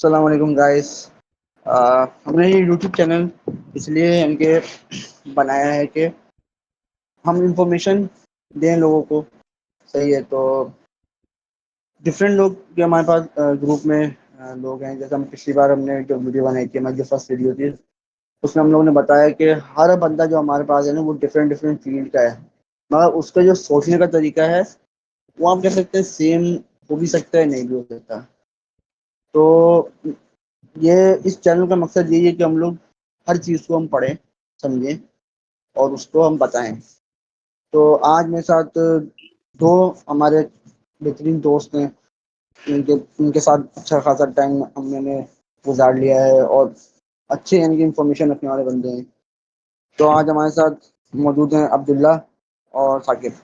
السلام علیکم گائس. ہم نے یہ یوٹیوب چینل اس لیے ان کے بنایا ہے کہ ہم انفارمیشن دیں لوگوں کو. صحیح ہے. تو ڈفرینٹ لوگ جو ہمارے پاس گروپ میں لوگ ہیں. جیسے ہم پچھلی بار ہم نے جو ویڈیو بنائی تھی ہماری جو فرسٹ ویڈیو تھی اس میں ہم لوگوں نے بتایا کہ ہر بندہ جو ہمارے پاس ہے نا وہ ڈفرینٹ ڈفرینٹ فیلڈ کا ہے, مگر اس کا جو سوچنے کا طریقہ ہے وہ آپ کہہ سکتے ہیں سیم ہو بھی سکتا ہے, نہیں بھی ہو سکتا. تو یہ اس چینل کا مقصد یہی ہے کہ ہم لوگ ہر چیز کو ہم پڑھیں, سمجھیں اور اس کو ہم بتائیں. تو آج میرے ساتھ دو ہمارے بہترین دوست ہیں. ان کے ساتھ اچھا خاصا ٹائم ہم نے گزار لیا ہے اور اچھے یعنی کہ انفارمیشن رکھنے والے بندے ہیں. تو آج ہمارے ساتھ موجود ہیں عبداللہ اور ثاقب.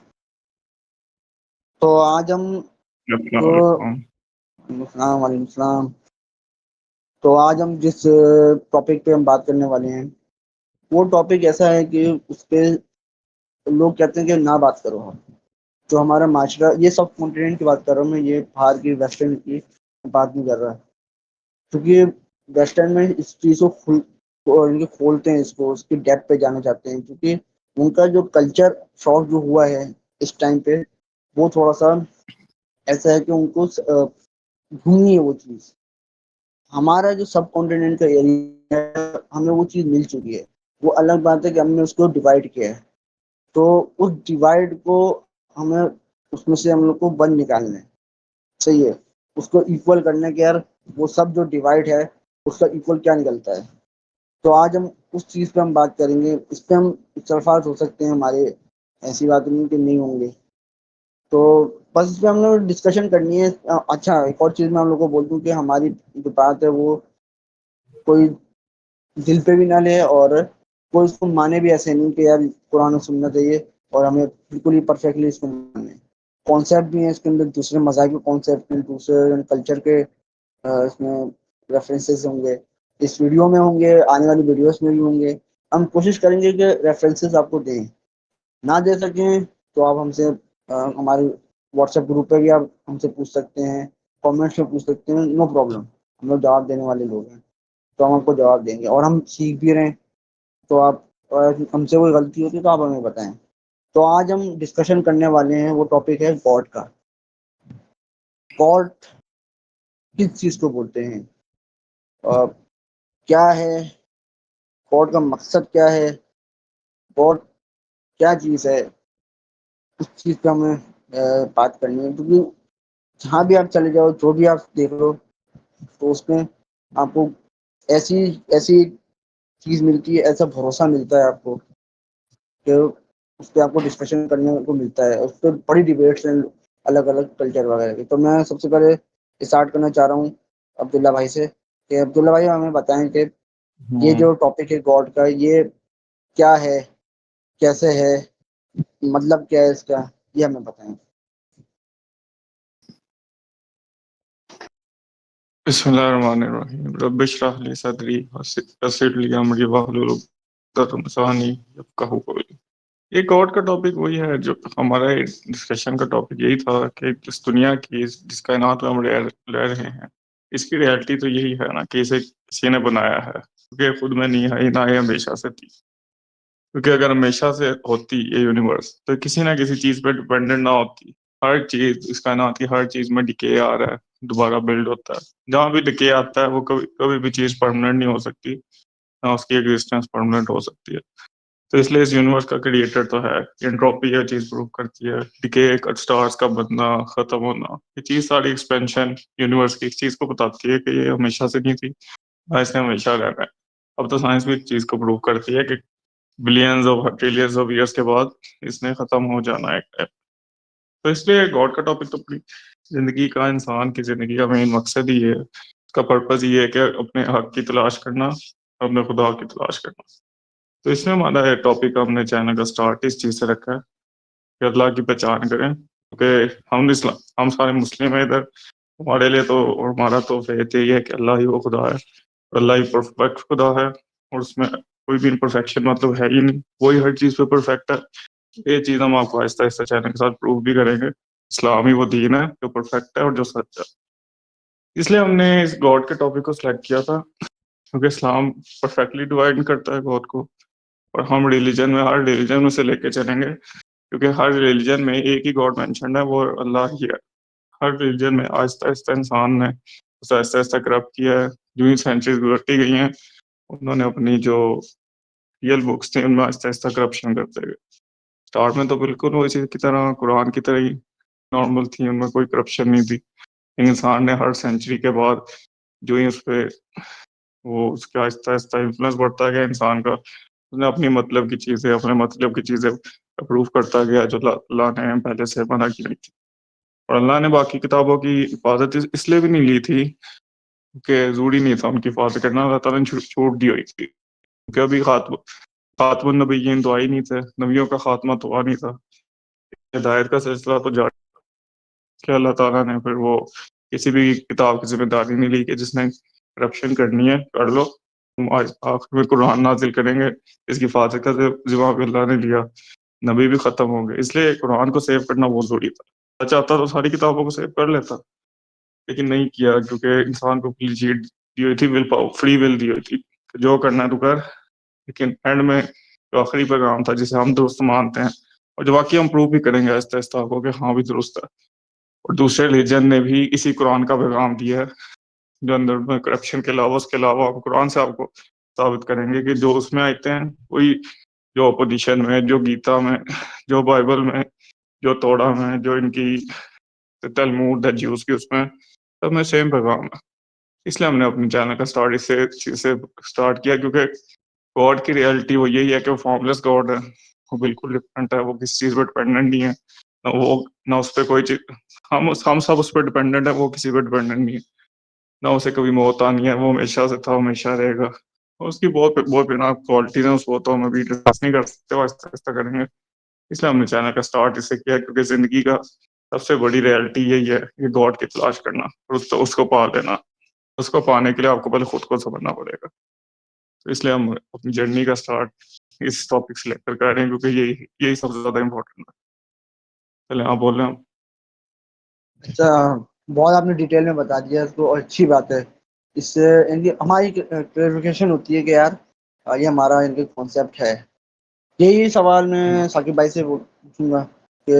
تو آج ہم السلام جو علیکم. السلام علیکم السلام. تو آج ہم جس ٹاپک پہ ہم بات کرنے والے ہیں وہ ٹاپک ایسا ہے کہ اس پہ لوگ کہتے ہیں کہ نہ بات کرو. جو ہمارا معاشرہ, یہ سب کانٹیننٹ کی بات کر رہا ہوں میں, یہ باہر کی ویسٹرن کی بات نہیں کر رہا, کیونکہ ویسٹرن میں اس چیز کو کھولتے ہیں, اس کو اس کی ڈیپتھ پہ جانا چاہتے ہیں. کیونکہ ان کا جو کلچر شوق جو ہوا ہے اس ٹائم پہ وہ تھوڑا سا ایسا ہے کہ ان کو ڈھونڈنی ہے وہ چیز. ہمارا جو سب کانٹیننٹ کا ایریا ہے ہمیں وہ چیز مل چکی ہے. وہ الگ بات ہے کہ ہم نے اس کو ڈیوائڈ کیا ہے. تو اس ڈیوائڈ کو ہمیں اس میں سے ہم لوگ کو بند نکالنا ہے. صحیح ہے. اس کو ایکول کرنے کے یار وہ سب جو ڈیوائڈ ہے اس کا ایکول کیا نکلتا ہے. تو آج ہم اس چیز پہ ہم بات کریں گے. اس پہ ہم اختلافات ہو سکتے ہیں ہمارے, ایسی بات نہیں کہ نہیں ہوں گے. تو بس اس پہ ہم نے ڈسکشن کرنی ہے. اچھا ایک اور چیز میں ہم لوگ کو بول دوں کہ ہماری جو بات ہے وہ کوئی دل پہ بھی نہ لے اور کوئی اس کو مانے بھی ایسے نہیں کہ یار قرآن و سنت ہے یہ اور ہمیں بالکل ہی پرفیکٹلی اس کو ماننا ہے. کانسیپٹ بھی ہیں اس کے اندر, دوسرے مذاہب کے کانسیپٹ ہیں, دوسرے کلچر کے اس میں ریفرنسز ہوں گے, اس ویڈیو میں ہوں گے, آنے والی ویڈیوز میں بھی ہوں گے. ہم کوشش کریں گے کہ ریفرنسز آپ کو دیں. نہ دے سکیں تو آپ ہم سے ہمارے واٹس ایپ گروپ پہ بھی آپ ہم سے پوچھ سکتے ہیں, کامنٹس میں پوچھ سکتے ہیں, نو پرابلم. ہم لوگ جواب دینے والے لوگ ہیں تو ہم آپ کو جواب دیں گے. اور ہم سیکھ بھی رہے ہیں تو آپ ہم سے کوئی غلطی ہوتی ہے تو آپ ہمیں بتائیں. تو آج ہم ڈسکشن کرنے والے ہیں, وہ ٹاپک ہے گاڈ کا. گاڈ کس چیز کو بولتے ہیں, کیا ہے گاڈ کا مقصد, کیا ہے گاڈ, کیا چیز ہے, اس چیز پہ ہمیں بات کرنی ہے. کیونکہ جہاں بھی آپ چلے جاؤ, جو بھی آپ دیکھ لو, تو اس میں آپ کو ایسی ایسی چیز ملتی ہے, ایسا بھروسہ ملتا ہے آپ کو کہ اس پہ آپ کو ڈسکشن کرنے کو ملتا ہے. اس پہ بڑی ڈبیٹس ہیں الگ الگ کلچر وغیرہ کی. تو میں سب سے پہلے اسٹارٹ کرنا چاہ رہا ہوں عبداللہ بھائی سے, کہ عبداللہ بھائی ہمیں بتائیں کہ یہ ہوں جو ٹاپک ہے گاڈ کا, یہ کیا ہے, کیسے ہے, مطلب کیا ہے اس کا, یہ ہمیں بتائیں. بسم اللہ الرحمن الرحیم. رب اشرح لی صدری ویسر لی امری واحلل عقدۃ من لسانی یفقہوا قولی. یہ گاڈ کا ٹاپک وہی ہے جو ہمارا ڈسکشن کا ٹاپک یہی تھا کہ اس دنیا کی جس کائنات میں ہم رہ رہے ہیں, اس کی ریالٹی تو یہی ہے نا کہ اسے کسی نے بنایا ہے, کیونکہ خود میں نہیں ہے, نہ یہ ہمیشہ سے تھی. کیونکہ اگر ہمیشہ سے ہوتی یہ یونیورس تو کسی نہ کسی چیز پہ ڈپینڈنٹ نہ ہوتی. ہر چیز, اس کائنات کی ہر چیز میں ڈکے آ رہا ہے, دوبارہ بلڈ ہوتا ہے. جہاں بھی ڈکے آتا ہے وہ کبھی بھی چیز پرماننٹ نہیں ہو سکتی, نہ اس کی ایگزسٹنس پرماننٹ ہو سکتی ہے. تو اس لیے اس یونیورس کا کریٹر تو ہے. انٹروپی یہ چیز پروو کرتی ہے, ڈکے, سٹارز کا بننا, ختم ہونا, یہ چیز ساری ایکسپینشن یونیورس کی اس چیز کو بتاتی ہے کہ یہ ہمیشہ سے نہیں تھی, ایسے ہمیشہ رہ رہا ہے. اب تو سائنس بھی اس چیز کو پروو کرتی ہے کہ billions of trillions of years کے بعد اس نے ختم ہو جانا ہے ایک ٹائم. تو اس لیے گاڈ کا ٹاپک تو اپنی زندگی کا, انسان کی زندگی کا مین مقصد ہی ہے, اس کا پرپز یہ ہے کہ اپنے حق کی تلاش کرنا, اپنے خدا کی تلاش کرنا. تو اس میں ہمارا ٹاپک ہم نے چینل کا سٹارٹ اس چیز سے رکھا ہے کہ اللہ کی پہچان کریں. کیونکہ ہم سارے مسلم ہیں ادھر, ہمارے لیے تو, اور ہمارا تو فیت یہ ہے کہ اللہ ہی وہ خدا ہے, اللہ ہی پرفیکٹ خدا ہے, اور اس میں کوئی بھی امپرفیکشن مطلب ہے ہی نہیں, وہی ہر چیز پہ پرفیکٹ ہے. یہ چیز ہم آپ کو آہستہ آہستہ چینل کے ساتھ پروو بھی کریں گے. اسلام ہی وہ دین ہے جو پرفیکٹ ہے اور جو سچ ہے. اس لیے ہم نے اس گاڈ کے ٹاپک کو سلیکٹ کیا تھا، کیونکہ اسلام پرفیکٹلی ڈیوائڈ کرتا ہے گاڈ کو، اور ہم ریلیجن میں ہر ریلیجن میں سے لے کے چلیں گے، کیونکہ ہر ریلیجن میں ایک ہی گاڈ مینشنڈ ہے، وہ اللہ ہی ہے۔ ہر ریلیجن میں آہستہ آہستہ انسان نے اسے آہستہ آہستہ کرپٹ کیا ہے، جو ہی سینچریز گزرتی گئی ہیں انہوں نے اپنی جو ریئل بکس تھیں ان میں آہستہ آہستہ کرپشن کرتے گئے۔ اسٹارٹ میں تو بالکل وہ اسی کی طرح قرآن کی طرح ہی نارمل تھی، ان میں کوئی کرپشن نہیں تھی، لیکن انسان نے ہر سینچری کے بعد جو ہی اس پہ وہ اس کا آہستہ آہستہ انفلوئنس بڑھتا گیا انسان کا، اس نے اپنی مطلب کی چیزیں اپنے مطلب کی چیزیں اپروو کرتا گیا جو اللہ نے پہلے سے منع کی نہیں تھی۔ اور اللہ نے باقی کتابوں کی حفاظت اس لیے بھی نہیں لی تھی کہ ضروری نہیں تھا ان کی حفاظت کرنا، اللہ تعالیٰ نے چھوٹ دی ہوئی تھی، کیونکہ ابھی خاتم النبیین تو آئی نہیں تھے، نبیوں کا خاتمہ تو آ نہیں تھا، ہدایت کا سلسلہ تو جاری کہ اللہ تعالیٰ نے پھر وہ کسی بھی کتاب کی ذمہ داری نہیں لی کہ جس نے کرپشن کرنی ہے کر لو، ہم آخر میں قرآن نازل کریں گے، اس کی حفاظت کا ذمہ بھی اللہ نے لیا، نبی بھی ختم ہوں گے، اس لیے قرآن کو سیو کرنا بہت ضروری تھا۔ اللہ چاہتا تو ساری کتابوں کو سیو کر لیتا، لیکن نہیں کیا، کیونکہ انسان کو کلین چیٹ دی ہوئی تھی، ول پاور، فری ول دی ہوئی تھی کہ جو کرنا ہے تو کر، لیکن اینڈ میں جو آخری پیغام تھا جسے ہم درست مانتے ہیں اور جو واقعی ہم پروو بھی کریں گے آہستہ آہستہ آپ کو کہ ہاں بھی درست ہے، اور دوسرے ریلیجن نے بھی اسی قرآن کا پیغام دیا ہے جو اندر میں کرپشن کے علاوہ، اس کے علاوہ ہم قرآن سے آپ کو ثابت کریں گے کہ جو اس میں آتے ہیں وہی جو اپوزیشن میں، جو گیتا میں، جو بائبل میں، جو توڑا میں، جو ان کی تلمود ہے جیوز کی، اس میں سب میں سیم پیغام ہے۔ اس لیے ہم نے اپنے چینل کا اسٹارٹ اس سے اسٹارٹ کیا، کیونکہ گاڈ کی ریئلٹی وہ یہی ہے کہ وہ فارملیس گاڈ ہے، وہ بالکل ڈفرینٹ ہے، وہ کسی چیز پہ ڈپینڈنٹ نہیں ہے، نہ اس پہ کوئی چیز، ہم سب اس پہ ڈپینڈنٹ ہیں، وہ کسی پہ ڈپینڈنٹ نہیں ہے، نہ اسے کبھی موت آنی ہے، وہ ہمیشہ سے تھا، ہمیشہ رہے گا، اور اس کی بہت بہت بنا کوالٹیز ہیں، اس کو تو ہم ابھی ڈسکس نہیں کر سکتے، وہ آہستہ آہستہ کریں گے۔ اس لیے ہم نے چینل کا اسٹارٹ اس سے کیا، کیونکہ زندگی کا سب سے بڑی ریئلٹی یہی ہے کہ گاڈ کی تلاش کرنا اور اس کو پا لینا، اس کو پانے کے لیے آپ کو پہلے خود کو سمجھنا پڑے گا۔ تو اس لیے ہم اپنی جرنی کا اسٹارٹ اس ٹاپک سے لے کر کر رہے ہیں، کیونکہ یہی سب سے زیادہ امپورٹنٹ ہے۔ چلیں آپ بول رہے ہیں۔ اچھا، بہت آپ نے ڈیٹیل میں بتا دیا تو اچھی بات ہے، اس سے ان کی ہماری کلیریفیکیشن ہوتی ہے کہ یار یہ ہمارا ان کا کانسیپٹ ہے۔ یہی سوال میں ثاقب بھائی سے پوچھوں گا کہ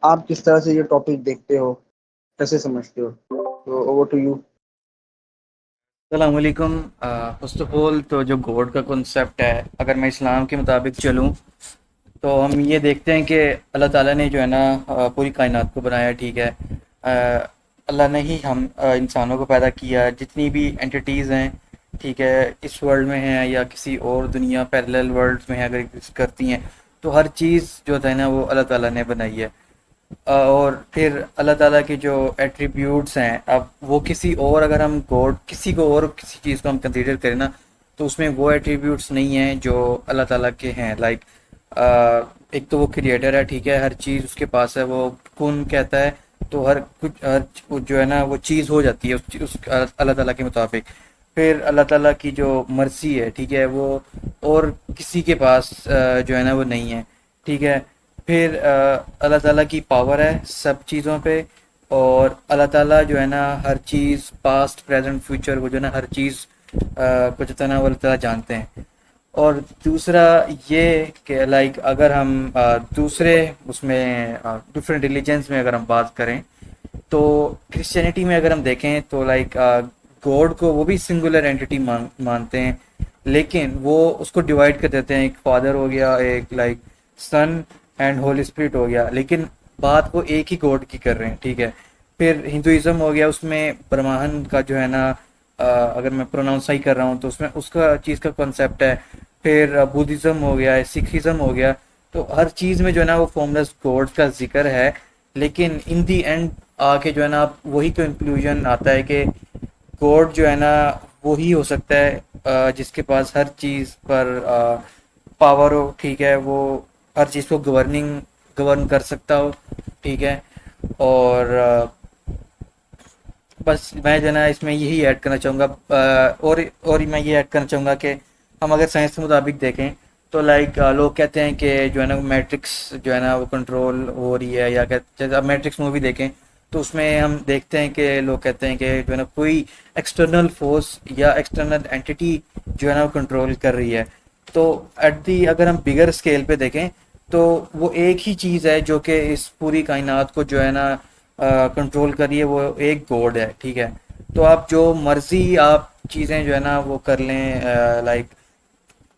آپ کس طرح سے یہ ٹاپک دیکھتے ہو، کیسے سمجھتے ہو؟ تو اوور ٹو یو۔ السلام علیکم۔ فرسٹ آف آل تو جو گوڈ کا کنسیپٹ ہے، اگر میں اسلام کے مطابق چلوں تو ہم یہ دیکھتے ہیں کہ اللہ تعالیٰ نے جو ہے نا پوری کائنات کو بنایا، ٹھیک ہے، اللہ نے ہی ہم انسانوں کو پیدا کیا، جتنی بھی انٹیٹیز ہیں، ٹھیک ہے، اس ورلڈ میں ہیں یا کسی اور دنیا پیرلل ورلڈ میں ہیں اگر ایگزسٹ کرتی ہیں، تو ہر چیز جو ہے نا وہ اللہ تعالیٰ نے بنائی ہے۔ اور پھر اللہ تعالیٰ کے جو ایٹریبیوٹس ہیں، اب وہ کسی اور، اگر ہم گوڈ کسی کو اور کسی چیز کو ہم کنسیڈر کریں نا، تو اس میں وہ ایٹریبیوٹس نہیں ہیں جو اللہ تعالیٰ کے ہیں۔ لائک ایک تو وہ کریٹر ہے، ٹھیک ہے، ہر چیز اس کے پاس ہے، وہ کن کہتا ہے تو ہر کچھ، ہر جو ہے نا وہ چیز ہو جاتی ہے اس اللہ تعالیٰ کے مطابق۔ پھر اللہ تعالیٰ کی جو مرضی ہے، ٹھیک ہے، وہ اور کسی کے پاس جو ہے نا وہ نہیں ہے، ٹھیک ہے۔ پھر اللہ تعالیٰ کی پاور ہے سب چیزوں پہ، اور اللہ تعالیٰ جو ہے نا ہر چیز پاسٹ پریزنٹ فیوچر کو جو ہے نا ہر چیز کو جو ہے نا وہ اللہ تعالیٰ جانتے ہیں۔ اور دوسرا یہ کہ لائک اگر ہم دوسرے اس میں ڈفرینٹ ریلیجنس میں اگر ہم بات کریں تو کرسچینٹی میں اگر ہم دیکھیں تو لائک گوڈ کو وہ بھی سنگولر اینٹی مانتے ہیں، لیکن وہ اس کو ڈیوائڈ کر دیتے ہیں، ایک فادر ہو گیا، ایک لائک سن اینڈ ہولی اسپرٹ ہو گیا، لیکن بات وہ ایک ہی گوڈ کی کر رہے ہیں، ٹھیک ہے۔ پھر ہندوازم ہو گیا، اس میں برہمن کا جو ہے نا اگر میں پروناؤنس صحیح کر رہا ہوں تو اس میں اس کا چیز کا کنسیپٹ ہے۔ پھر بدھزم ہو گیا، سکھزم ہو گیا، تو ہر چیز میں جو ہے نا وہ فارملیس گوڈ کا ذکر ہے، لیکن ان دی اینڈ آ کے جو ہے نا وہی کنکلوژن آتا ہے کہ گوڈ جو ہے نا وہی ہو سکتا ہے جس کے پاس ہر چیز پر پاور ہو، ٹھیک ہے، وہ ہر چیز کو گورن کر سکتا ہو، ٹھیک ہے۔ اور بس میں جو ہے نا اس میں یہی ایڈ کرنا چاہوں گا، اور میں یہ ایڈ کرنا چاہوں گا کہ ہم اگر سائنس کے مطابق دیکھیں تو لائک لوگ کہتے ہیں کہ جو ہے نا میٹرکس جو ہے نا وہ کنٹرول ہو رہی ہے، یا کہتے ہیں اب میٹرکس مووی دیکھیں تو اس میں ہم دیکھتے ہیں کہ لوگ کہتے ہیں کہ جو ہے نا کوئی ایکسٹرنل فورس یا ایکسٹرنل اینٹی جو ہے نا وہ کنٹرول کر رہی ہے. تو ایٹ دی اگر ہم بگر اسکیل پہ دیکھیں تو وہ ایک ہی چیز ہے جو کہ اس پوری کائنات کو جو ہے نا کنٹرول کر رہی ہے, وہ ایک گاڈ ہے. ٹھیک ہے, تو آپ جو مرضی آپ چیزیں جو ہے نا وہ کر لیں, لائک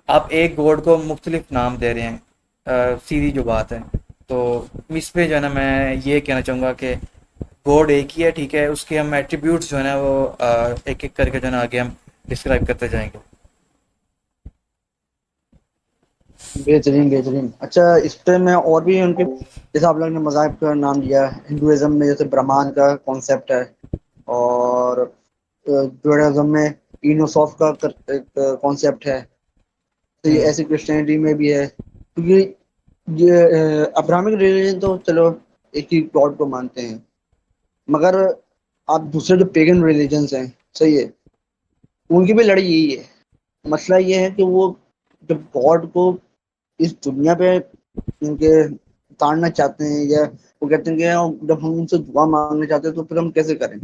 آپ ایک گاڈ کو مختلف نام دے رہے ہیں, سیدھی جو بات ہے. تو اس پہ جو ہے نا میں یہ کہنا چاہوں گا کہ گاڈ ایک ہی ہے. ٹھیک ہے, اس کے ہم ایٹریبیوٹس جو ہے نا وہ ایک ایک کر کے جو ہے نا آگے ہم ڈسکرائب کرتے جائیں گے. بہترین بہترین. اچھا, اس پہ میں اور بھی ان کے جیسے آپ لوگوں نے مذاہب کا نام لیا, ہندوازم میں جیسے برہمان کا کانسیپٹ ہے, اور جوڈازم میں اینوسوف کا ایک کانسیپٹ ہے. تو یہ ایسی کرسچینٹی میں بھی ہے, کیونکہ یہ ابراہمک ریلیجن تو چلو ایک ہی گاڈ کو مانتے ہیں, مگر آپ دوسرے جو پیگن ریلیجنس ہیں, صحیح ہے, ان کی بھی لڑائی یہی ہے. مسئلہ یہ ہے کہ وہ جب گاڈ کو اس دنیا پہ ان کے اتارنا چاہتے ہیں, یا وہ کہتے ہیں کہ جب ہم ان سے دعا مانگنا چاہتے ہیں تو پھر ہم کیسے کریں,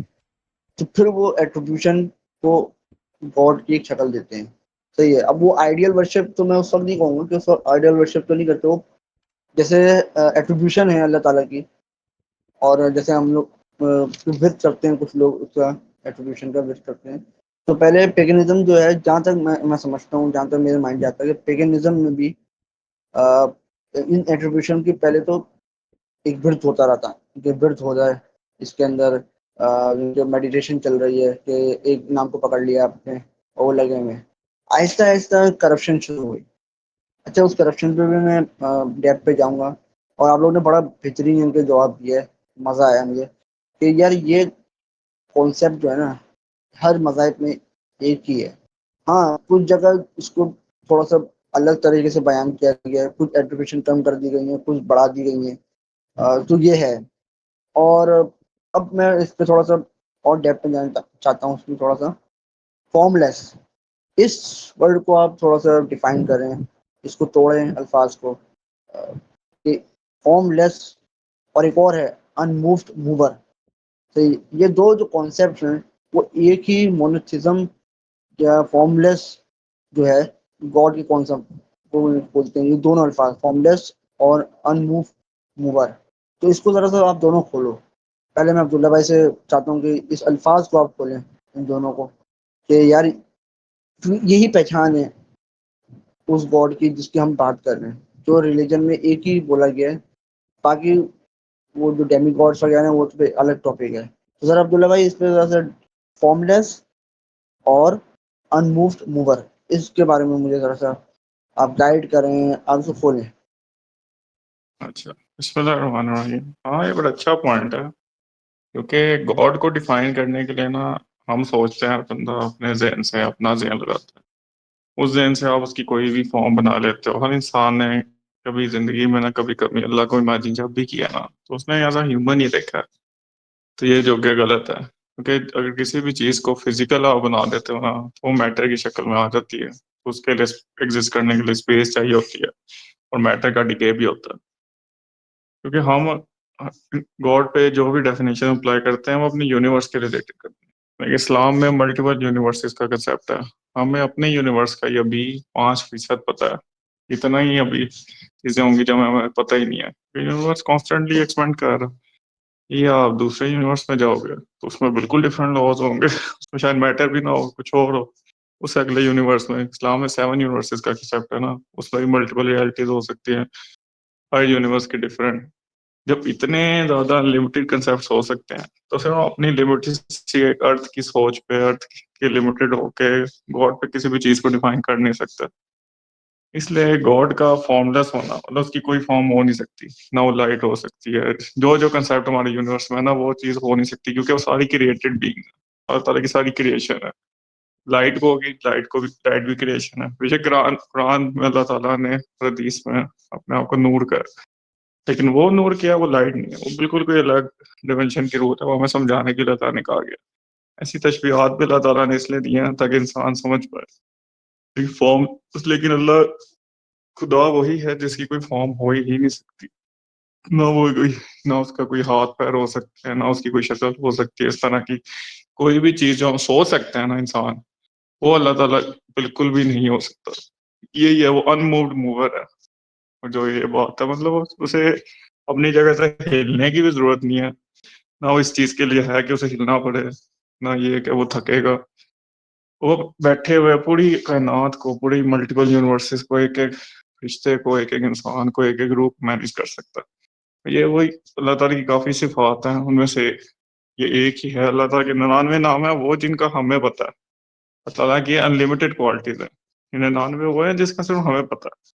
تو پھر وہ ایٹریبیوشن کو گاڈ کی ایک شکل دیتے ہیں. صحیح ہے. اب وہ آئیڈیل ورشپ تو میں اس وقت نہیں کہوں گا کہ اس وقت آئیڈیل ورشپ تو نہیں کرتے وہ, جیسے ایٹریبیوشن ہے اللہ تعالیٰ کی, اور جیسے ہم لوگ ورت کرتے ہیں, کچھ لوگ اس کا ایٹریبیوشن کا ورت کرتے ہیں. تو پہلے پیگنزم جو ہے, جہاں تک میں سمجھتا ہوں, جہاں تک میرے مائنڈ جاتا ہے, کہ پیگنزم میں بھی ان ایٹریبیوشن کی پہلے تو ایک ورت ہوتا رہتا کہ ورت ہو جائے, اس کے اندر جو میڈیٹیشن چل رہی ہے کہ ایک نام کو پکڑ لیا آپ نے اور وہ لگے ہوئے, آہستہ آہستہ کرپشن شروع ہوئی. اچھا, اس کرپشن پہ بھی میں ڈیپ پہ جاؤں گا, اور آپ لوگوں نے بڑا بہترین ان کے جواب دیا ہے, مزہ آیا مجھے کہ یار یہ کانسیپٹ جو ہے نا ہر مذاہب میں ایک ہی ہے. ہاں, کچھ جگہ اس کو تھوڑا سا الگ طریقے سے بیان کیا گیا ہے, کچھ ایٹریبیوشن کم کر دی گئی ہیں, کچھ بڑھا دی گئی ہیں, تو یہ ہے. اور اب میں اس پہ تھوڑا سا اور ڈیپ میں جانا چاہتا ہوں, اس میں تھوڑا سا فارم لیس, اس ورڈ کو آپ تھوڑا سا ڈیفائن کریں, اس کو توڑیں الفاظ کو, کہ فارم لیس اور ایک اور ہے انمووڈ موور. تو یہ دو جو کانسیپٹ ہیں وہ ایک ہی مونوتھزم یا فارم لیس جو ہے گاڈ کی کانسیپٹ کو بولتے ہیں. یہ دونوں الفاظ فارم لیس اور انموو موور, تو اس کو ذرا سا آپ دونوں کھولو. پہلے میں عبداللہ بھائی سے چاہتا ہوں کہ اس الفاظ کو آپ کھولیں, ان دونوں کو, کہ یار یہی پہچان ہے اس گاڈ کی جس کی ہم بات کر رہے ہیں, جو ریلیجن میں ایک ہی بولا گیا ہے. باقی وہ جو ڈیمی گاڈس وغیرہ ہیں وہ تو الگ ٹاپک ہے. تو سر عبداللہ بھائی اس پہ ذرا سا فارم لیس اور انمووڈ موور, اس کے بارے میں مجھے ذرا سا آپ گائیڈ کریں, آپ سے کھولیں. اچھا, بسم اللہ الرحمن الرحیم. ہاں, یہ بڑا اچھا پوائنٹ ہے, کیونکہ گاڈ کو ڈیفائن کرنے کے لیے نا ہم سوچتے ہیں, بندہ اپنے ذہن سے اپنا ذہن لگاتا ہے, اس ذہن سے آپ اس کی کوئی بھی فارم بنا لیتے ہو. ہر انسان نے کبھی زندگی میں نہ کبھی کبھی اللہ کو امیجن جب بھی کیا نا, تو اس نے ایز اے ہیومن ہی دیکھا ہے. تو یہ جو کہ غلط ہے, کیونکہ اگر کسی بھی چیز کو فزیکل آپ بنا دیتے ہو نا, تو وہ میٹر کی شکل میں آ جاتی ہے. اس کے لیے ایگزسٹ کرنے کے لیے اسپیس چاہیے ہوتی ہے, اور میٹر کا ڈیکے بھی ہوتا ہے. کیونکہ ہم گاڈ پہ جو بھی ڈیفینیشن اپلائی کرتے ہیں وہ اپنی یونیورس کے ریلیٹڈ کرتے ہیں. لیکن اسلام میں ملٹیپل یونیورسز کا کنسیپٹ ہے. ہمیں اپنے یونیورس کا ہی ابھی 5% پتہ ہے. اتنا ہی ابھی چیزیں ہوں گی جو ہمیں پتہ ہی نہیں ہے. یونیورس کانسٹنٹلی ایکسپینڈ کر رہا ہے. یہ آپ دوسرے یونیورس میں جاؤ گے تو اس میں بالکل ڈفرینٹ لاز ہوں گے, اس میں شاید میٹر بھی نہ ہو, کچھ اور ہو. اس اگلے یونیورس میں, اسلام میں 7 یونیورسز کا کنسیپٹ ہے نا, اس میں بھی ملٹیپل ریالٹیز ہو سکتی ہیں, ہر یونیورس کی ڈفرینٹ. جب اتنے زیادہ لمیٹڈ کنسیپٹس ہو سکتے ہیں, تو پھر ہم اپنی لمیٹڈ سی ارتھ کی سوچ پہ, ارتھ کے لمیٹڈ ہو کے گاڈ پہ کسی بھی چیز کو ڈیفائن کر نہیں سکتے. اس لیے گاڈ کا فارم لیس ہونا, مطلب اس کی کوئی فارم ہو نہیں سکتی. نہ وہ لائٹ ہو سکتی ہے, جو کنسیپٹ ہمارے یونیورس میں ہے نا وہ چیز ہو نہیں سکتی, کیونکہ وہ ساری کریٹڈ بینگ ہے, اللہ تعالیٰ کی ساری کریشن ہے. لائٹ کو ہوگی, لائٹ بھی کریشن ہے. بیشک قرآن میں اللہ تعالیٰ نے حدیث میں اپنے آپ کو نور کر, لیکن وہ نور کیا, وہ لائٹ نہیں ہے, وہ بالکل کوئی الگ ڈائمینشن کی روح ہے. وہ ہمیں سمجھانے کے لیے اللہ نے کہا گیا. ایسی تشبیہات بھی اللہ تعالیٰ نے اس لیے دی ہیں تاکہ انسان سمجھ پائے فارم. لیکن اللہ خدا وہی ہے جس کی کوئی فارم ہو ہی نہیں سکتی. نہ وہ کوئی، نہ اس کا کوئی ہاتھ پیر ہو سکتے ہیں، نہ اس کی کوئی شکل ہو سکتی ہے اس طرح کی کوئی بھی چیز جو ہم سوچ سکتے ہیں نا انسان، وہ اللہ تعالیٰ بالکل بھی نہیں ہو سکتا. یہی ہے، وہ ان مووڈ موور ہے. اور جو یہ بات ہے مطلب اسے اپنی جگہ سے ہلنے کی بھی ضرورت نہیں ہے، نہ وہ اس چیز کے لیے ہے کہ اسے ہلنا پڑے، نہ یہ کہ وہ تھکے گا. وہ بیٹھے ہوئے پوری کائنات کو، پوری ملٹیپل یونیورسز کو، ایک ایک رشتے کو، ایک ایک انسان کو، ایک ایک گروپ مینیج کر سکتا ہے. یہ وہی اللہ تعالیٰ کی کافی صفات ہیں، ان میں سے یہ ایک ہی ہے. اللہ تعالیٰ کے 99 نام ہیں وہ جن کا ہمیں پتہ ہے. اللہ تعالیٰ کی انلمیٹڈ کوالٹیز ہیں، یہ 99 وہ ہیں جس کا صرف ہمیں پتہ ہے.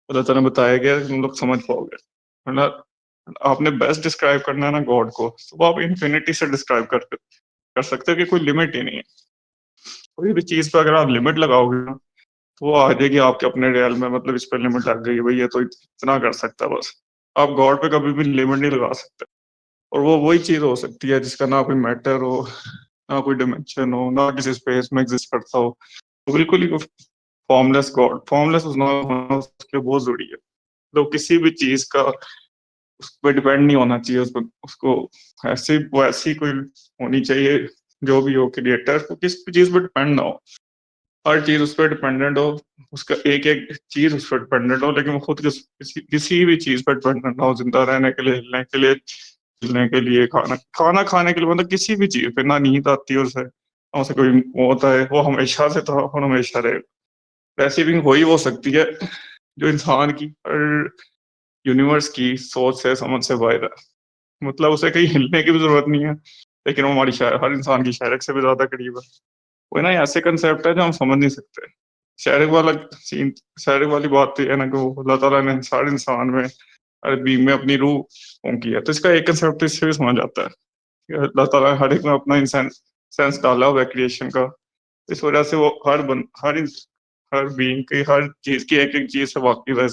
اللہ تعالیٰ نے بتایا گیا کہ تم لوگ سمجھ پاؤ گے. ورنہ آپ نے بیسٹ ڈسکرائب کرنا ہے نا گاڈ کو، تو وہ آپ انفینٹی سے ڈسکرائب کر سکتے ہو کہ کوئی لمٹ ہی نہیں ہے. کوئی بھی چیز پہ اگر آپ لمٹ لگاؤ گے نا تو وہ آ جائے گی آپ کے اپنے ریئل میں، مطلب اس پہ لمٹ لگ گئی بھائی یہ تو اتنا کر سکتا ہے بس. آپ گاڈ پہ کبھی بھی لمٹ نہیں لگا سکتے. اور وہ وہی چیز ہو سکتی ہے جس کا نہ کوئی میٹر ہو، نہ کوئی ڈائمینشن ہو، نہ کسی اسپیس میں ایگزسٹ کرتا ہو. تو بالکل ہی فارملیس گاڈ، فارملیس ہونا اس کے بہت ضروری ہے. تو کسی بھی چیز کا اس پہ ڈپینڈ نہیں ہونا چاہیے. اس کو ایسی کوئی ہونی چاہیے جو بھی ہو کریٹر، کو کسی بھی چیز پہ ڈپینڈ نہ ہو. ہر چیز اس پہ ڈپینڈنٹ ہو، اس کا ایک ایک چیز اس پہ ڈپینڈنٹ ہو، لیکن وہ خود کسی بھی چیز پہ ڈپینڈنٹ نہ ہو. زندہ رہنے کے لیے، ہلنے کے لیے، چلنے کے لیے، کھانا کھانے کے لیے، مطلب کسی بھی چیز پہ نہ نیند آتی ہے اسے، نہ اسے کوئی موت ہے. وہ ہمیشہ سے تھا اور ہمیشہ رہے گا. ایسی بھی وہی ہو سکتی ہے جو انسان کی ہر یونیورس کی سوچ سے، سمجھ سے باہر ہے. مطلب اسے کہیں ہلنے کی بھی ضرورت نہیں ہے، لیکن وہ ہماری ہر انسان کی شہرک سے بھی زیادہ قریب ہے. وہ نا ایسے کنسیپٹ ہے جو ہم سمجھ نہیں سکتے. شہرک والا سین، شہرک والی بات تو ہے نا کہ وہ اللہ تعالیٰ نے ہر انسان میں، ہر بیگ میں اپنی روح پھونکی ہے. تو اس کا ایک کنسیپٹ اس سے بھی سمجھ آتا ہے کہ اللہ تعالیٰ نے ہر ایک میں اپنا سینس ڈالا ہوا ہے کریشن کا. اس وجہ سے وہ ہر بینگ کی، ہر چیز کی ایک ایک چیز سے واقف ہے.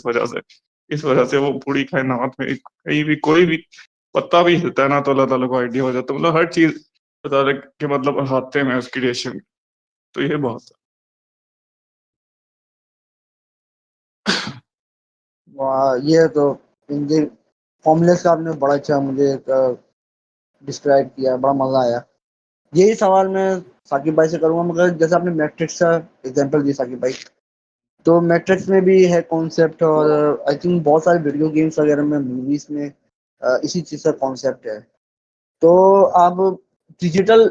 اس وجہ سے وہ پوری کائنات میں کہیں بھی کوئی بھی پتا بھی ہلتا ہے نا تو اللہ تعالیٰ کو آئیڈیا ہو جاتا ہے. مطلب ہر چیز اللہ تعالیٰ کے مطلب احاطے میں اس کریشن. تو یہ بات ہے. یہ تو فارملیس کا آپ نے بڑا اچھا مجھے ڈسکرائب کیا، بڑا مزہ آیا. یہی سوال میں ثاقب بھائی سے کروں گا، مگر جیسے آپ نے میٹرکس کا ایگزامپل دی ثاقب بھائی، تو میٹرکس میں بھی ہے کانسیپٹ، اور آئی تھنک بہت سارے ویڈیو گیمس وغیرہ میں، موویز میں اسی چیز کا کانسیپٹ ہے. تو آپ ڈیجیٹل،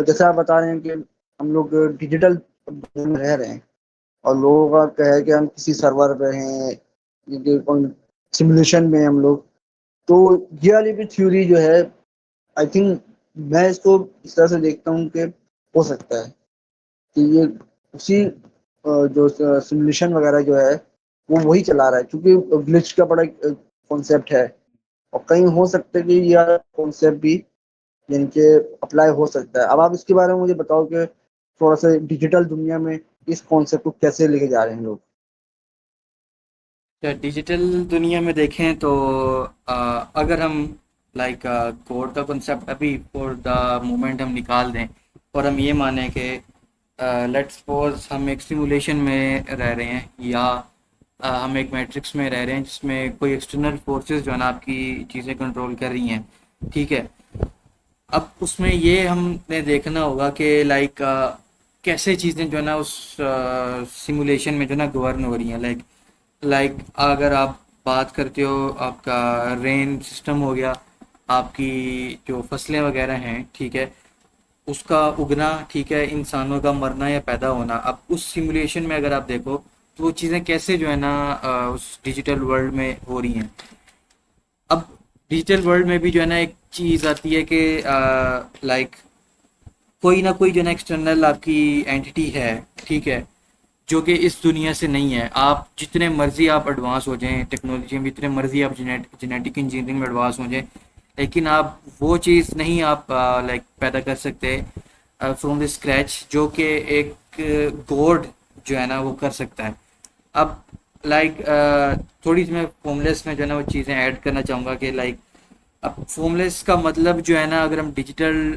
جیسے آپ بتا رہے ہیں کہ ہم لوگ ڈیجیٹل میں رہ رہے ہیں، اور لوگوں کا کہا ہے کہ ہم کسی سرور پہ ہیں، سمولیشن میں ہم لوگ. تو یہ والی بھی تھیوری جو ہے، آئی تھنک میں اس کو اس طرح سے دیکھتا ہوں کہ ہو سکتا ہے کہ یہ اسی جو سمولیشن وغیرہ جو ہے وہ وہی چلا رہا ہے، کیونکہ گلچ کا بڑا کانسیپٹ ہے. اور کہیں ہو سکتا ہے کہ یہ کانسیپٹ بھی یعنی کہ اپلائی ہو سکتا ہے. اب آپ اس کے بارے میں مجھے بتاؤ کہ تھوڑا سا ڈیجیٹل دنیا میں اس کانسیپٹ کو کیسے لے کے جا رہے ہیں لوگ. ڈیجیٹل دنیا میں دیکھیں تو اگر ہم لائک کوڈ کا کنسیپٹ ابھی فور دا مومنٹ ہم نکال دیں، اور ہم یہ مانیں کہ لیٹ سپوز ہم ایک سیمولیشن میں رہ رہے ہیں، یا ہم ایک میٹرکس میں رہ رہے ہیں جس میں کوئی ایکسٹرنل فورسز جو ہے نا آپ کی چیزیں کنٹرول کر رہی ہیں، ٹھیک ہے. اب اس میں یہ ہم نے دیکھنا ہوگا کہ لائک کیسے چیزیں جو ہے نا اس سیمولیشن میں جو ہے نا گورن ہو رہی ہیں. لائک اگر آپ بات کرتے ہو، آپ کا رین سسٹم ہو گیا، آپ کی جو فصلیں وغیرہ ہیں، ٹھیک ہے، اس کا اگنا، ٹھیک ہے، انسانوں کا مرنا یا پیدا ہونا. اب اس سیمولیشن میں اگر آپ دیکھو تو وہ چیزیں کیسے جو ہے نا اس ڈیجیٹل ورلڈ میں ہو رہی ہیں. اب ڈیجیٹل ورلڈ میں بھی جو ہے نا ایک چیز آتی ہے کہ لائک کوئی نہ کوئی جو ہے نا ایکسٹرنل آپ کی اینٹی ہے، ٹھیک ہے، جو کہ اس دنیا سے نہیں ہے. آپ جتنے مرضی آپ ایڈوانس ہو جائیں ٹیکنالوجی میں، جتنے مرضی آپ جینیٹک انجینئرنگ میں ایڈوانس ہو جائیں، لیکن آپ وہ چیز نہیں آپ لائک پیدا کر سکتے فرام دی اسکریچ جو کہ ایک گوڈ جو ہے نا وہ کر سکتا ہے. اب لائک تھوڑی سی میں فارملیس میں جو ہے نا وہ چیزیں ایڈ کرنا چاہوں گا کہ لائک اب فارملیس کا مطلب جو ہے نا اگر ہم ڈیجیٹل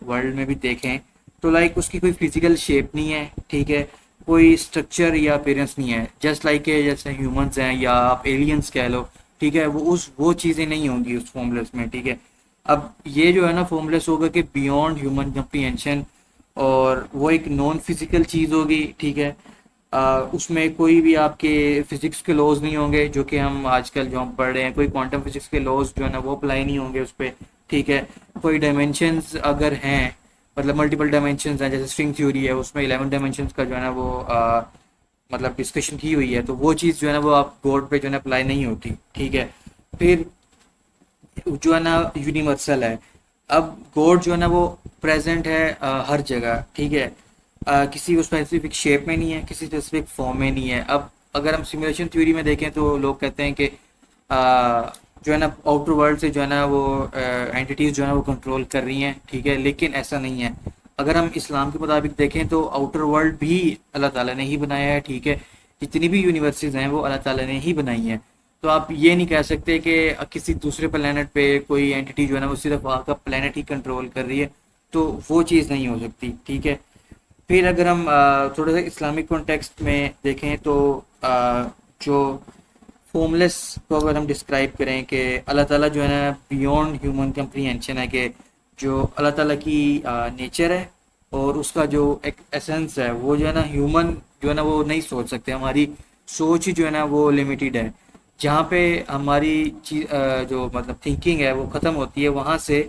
ورلڈ میں بھی دیکھیں تو لائک اس کی کوئی فزیکل شیپ نہیں ہے، ٹھیک ہے، کوئی اسٹرکچر یا اپیرنس نہیں ہے. جسٹ لائک جیسے ہیومنس ہیں یا آپ ایلینس کہہ لو، ٹھیک ہے، وہ چیزیں نہیں ہوں گی اس فارمولیس میں. ٹھیک ہے، اب یہ جو ہے نا فارمولیس ہوگا کہ بیونڈ ہیومن کمپریہنشن، اور وہ ایک نان فزیکل چیز ہوگی. ٹھیک ہے، اس میں کوئی بھی آپ کے فزکس کے لاز نہیں ہوں گے جو کہ ہم آج کل جو ہم پڑھ رہے ہیں، کوئی کوانٹم فزکس کے لاز جو ہے نا وہ اپلائی نہیں ہوں گے اس پہ. ٹھیک ہے، کوئی ڈائمینشنز اگر ہیں، مطلب ملٹیپل ڈائمینشنز ہیں، جیسے اسٹرنگ تھیوری ہے، اس میں 11 ڈائمینشنز کا جو ہے نا وہ مطلب ڈسکشن کی ہوئی ہے، تو وہ چیز جو ہے نا وہ آپ گوڈ پہ جو ہے نا اپلائی نہیں ہوتی. ٹھیک ہے، پھر جو ہے نا یونیورسل ہے. اب گوڈ جو ہے نا وہ پریزنٹ ہے ہر جگہ. ٹھیک ہے، کسی اسپیسیفک شیپ میں نہیں ہے، کسی اسپیسیفک فارم میں نہیں ہے. اب اگر ہم سیمولیشن تھیوری میں دیکھیں تو لوگ کہتے ہیں کہ جو ہے نا آؤٹر ورلڈ سے جو ہے نا وہ اینٹیٹیز جو ہے نا وہ کنٹرول کر رہی ہیں. ٹھیک ہے، لیکن ایسا نہیں ہے. اگر ہم اسلام کے مطابق دیکھیں تو آؤٹر ورلڈ بھی اللہ تعالیٰ نے ہی بنایا ہے. ٹھیک ہے، جتنی بھی یونیورسز ہیں وہ اللہ تعالیٰ نے ہی بنائی ہیں. تو آپ یہ نہیں کہہ سکتے کہ کسی دوسرے پلانٹ پہ کوئی اینٹی جو ہے نا وہ صرف وہاں کا پلانٹ ہی کنٹرول کر رہی ہے، تو وہ چیز نہیں ہو سکتی. ٹھیک ہے، پھر اگر ہم تھوڑا سا اسلامک کانٹیکسٹ میں دیکھیں تو جو فارملیس کو اگر ہم ڈسکرائب کریں کہ اللہ تعالیٰ جو ہے نا بیونڈ ہیومن کمپریہنشن ہے، کہ جو اللہ تعالیٰ کی نیچر ہے اور اس کا جو ایک ایسنس ہے وہ جو ہے نا ہیومن جو ہے نا وہ نہیں سوچ سکتے. ہماری سوچ ہی جو ہے نا وہ لمیٹیڈ ہے. جہاں پہ ہماری جو مطلب تھنکنگ ہے وہ ختم ہوتی ہے، وہاں سے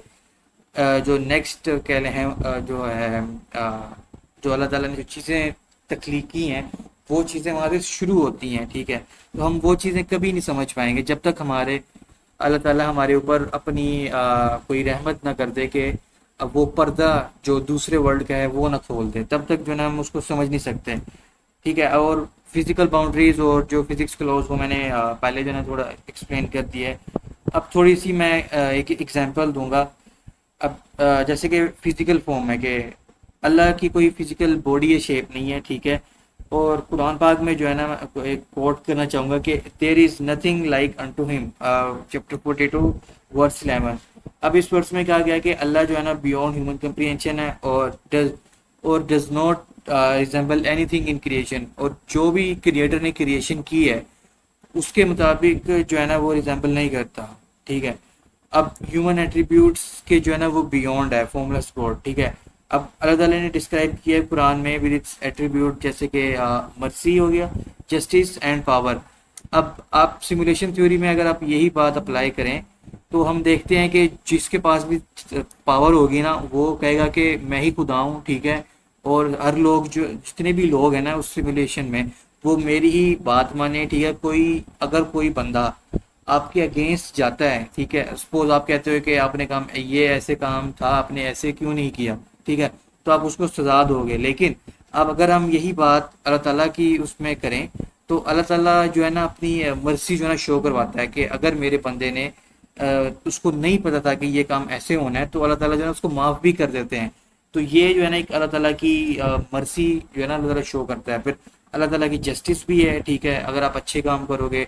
جو نیکسٹ کہہ لیں جو ہے جو اللہ تعالیٰ نے جو چیزیں تخلیق کی ہیں وہ چیزیں وہاں سے شروع ہوتی ہیں. ٹھیک ہے، تو ہم وہ چیزیں کبھی نہیں سمجھ پائیں گے جب تک ہمارے اللہ تعالیٰ ہمارے اوپر اپنی کوئی رحمت نہ کر دے کہ وہ پردہ جو دوسرے ورلڈ کا ہے وہ نہ کھول دے. تب تک جو ہے نا ہم اس کو سمجھ نہیں سکتے. ٹھیک ہے، اور فزیکل باؤنڈریز اور جو فزکس کے لاز وہ میں نے پہلے جو ہے نا تھوڑا ایکسپلین کر دیا ہے. اب تھوڑی سی میں ایک ایگزامپل دوں گا. اب جیسے کہ فزیکل فارم ہے کہ اللہ کی کوئی فزیکل باڈی یا شیپ نہیں ہے. ٹھیک ہے، اور قرآن پاک میں جو ہے نا میں ایک کوٹ کرنا چاہوں گا کہ دیر از نتھنگ لائک انٹو ہم، چیپٹر 42 ورس 11. اب اس ورس میں کہا گیا کہ اللہ جو ہے نا بیونڈ ہیومن کمپریہنشن ہے اور does not resemble any thing in creation, اور جو بھی کریٹر نے کریشن کی ہے اس کے مطابق جو ہے نا وہ ریزمبل نہیں کرتا. ٹھیک ہے، اب ہیومن ایٹریبیوٹس کے جو ہے نا وہ بیونڈ ہے فارملیس گاڈ. ٹھیک ہے، اب اللہ تعالیٰ نے ڈسکرائب کیا ہے قرآن میں ود اٹس ایٹریبیوٹ، جیسے کہ مرسی ہو گیا، جسٹس اینڈ پاور. اب آپ سیمولیشن تھیوری میں اگر آپ یہی بات اپلائی کریں تو ہم دیکھتے ہیں کہ جس کے پاس بھی پاور ہوگی نا وہ کہے گا کہ میں ہی خدا ہوں. ٹھیک ہے، اور ہر لوگ جو جتنے بھی لوگ ہیں نا اس سیمولیشن میں وہ میری ہی بات مانے. ٹھیک ہے، اگر کوئی بندہ آپ کے اگینسٹ جاتا ہے، ٹھیک ہے، سپوز آپ کہتے ہو کہ آپ نے کام یہ ایسے کام تھا، آپ نے ایسے کیوں نہیں کیا، ٹھیک ہے، تو آپ اس کو سزا دو گے. لیکن اب اگر ہم یہی بات اللہ تعالیٰ کی اس میں کریں تو اللہ تعالیٰ جو ہے نا اپنی مرسی جو ہے نا شو کرواتا ہے کہ اگر میرے بندے نے اس کو نہیں پتا تھا کہ یہ کام ایسے ہونا ہے تو اللہ تعالیٰ جو ہے نا اس کو معاف بھی کر دیتے ہیں. تو یہ جو ہے نا ایک اللہ تعالیٰ کی مرسی جو ہے نا اللہ تعالیٰ شو کرتا ہے. پھر اللہ تعالیٰ کی جسٹس بھی ہے. ٹھیک ہے، اگر آپ اچھے کام کرو گے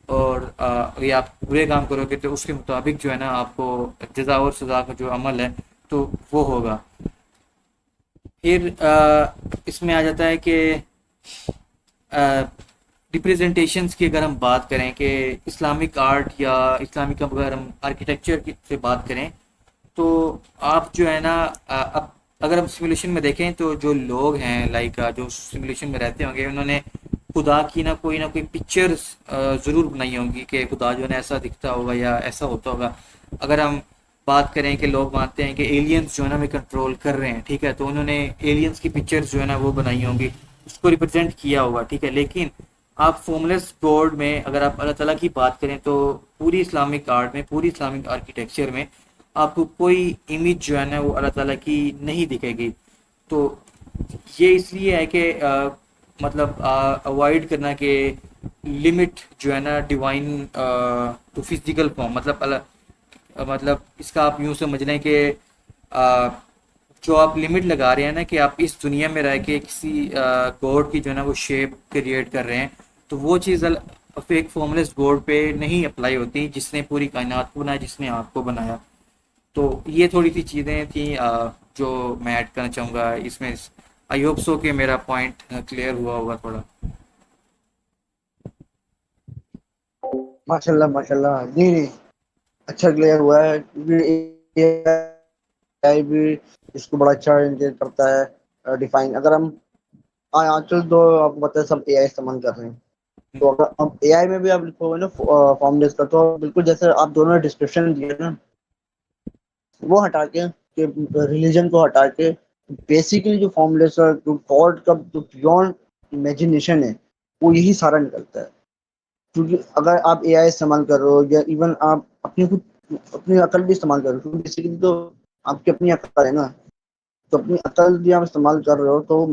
اور اگر آپ برے کام کرو گے تو اس کے مطابق جو ہے نا آپ کو جزا اور سزا کا جو عمل ہے تو وہ ہوگا. پھر اس میں آ جاتا ہے کہ ریپریزنٹیشنس کی اگر ہم بات کریں کہ اسلامک آرٹ یا اسلامک اگر ہم آرکیٹیکچر سے بات کریں تو آپ جو ہے نا اب اگر ہم سیمولیشن میں دیکھیں تو جو لوگ ہیں لائک جو سیمولیشن میں رہتے ہوں گے انہوں نے خدا کی نہ کوئی پکچرز ضرور بنائی ہوں گی کہ خدا جو ہے نا ایسا دکھتا ہوگا یا ایسا ہوتا ہوگا. اگر ہم بات کریں کہ لوگ مانتے ہیں کہ ایلینز جو ہے نا ہمیں کنٹرول کر رہے ہیں، ٹھیک ہے، تو انہوں نے ایلینز کی پکچرز جو ہے نا وہ بنائی ہوں گی، اس کو ریپرزینٹ کیا ہوگا. ٹھیک ہے، لیکن آپ فارملیس گاڈ میں اگر آپ اللہ تعالیٰ کی بات کریں تو پوری اسلامک آرٹ میں، پوری اسلامک آرکیٹیکچر میں آپ کو کوئی امیج جو ہے نا وہ اللہ تعالیٰ کی نہیں دکھے گی. تو یہ اس لیے ہے کہ مطلب اوائڈ کرنا کہ لمٹ جو ہے نا ڈیوائن ٹو فزیکل فارم، مطلب اس کا آپ یوں سمجھ لیں کہ جو آپ لمٹ لگا رہے ہیں نا کہ آپ اس دنیا میں رہ کے کسی گاڈ کی جو ہے نا وہ شیپ کریٹ کر رہے ہیں، تو وہ چیز ایک فارملیس گاڈ پہ نہیں اپلائی ہوتی جس نے پوری کائنات کو بنایا، جس نے آپ کو بنایا. تو یہ تھوڑی سی چیزیں تھیں جو میں ایڈ کرنا چاہوں گا اس میں. آئی ہوپ سو کہ میرا پوائنٹ کلیئر ہوا ہوگا تھوڑا. ماشاء اللہ نہیں نہیں اچھا کلیئر ہوا ہے AI بھی اس کو بڑا اچھا انڈیکیٹ کرتا ہے ڈیفائن. اگر ہم آج کل تو آپ کو پتہ ہے سب AI استعمال کر رہے ہیں. تو اگر اب AI میں بھی آپ لکھو گے نا فارملیس کا تو بالکل جیسے آپ دونوں نے ڈسکرپشن دیے نا وہ ہٹا کے کہ ریلیجن کو ہٹا کے بیسیکلی جو فارملیس جو گاڈ کا جو بیونڈ امیجنیشن ہے وہ یہی سارا نکلتا ہے. کیونکہ اگر آپ AI استعمال کر رہے ہو یا ایون آپ اپنی خود اپنی عقل بھی استعمال کر رہے ہو بیسیکلی تو آپ کی اپنی عقل ہے نا تو اپنی عقل بھی آپ استعمال کر رہے ہو تو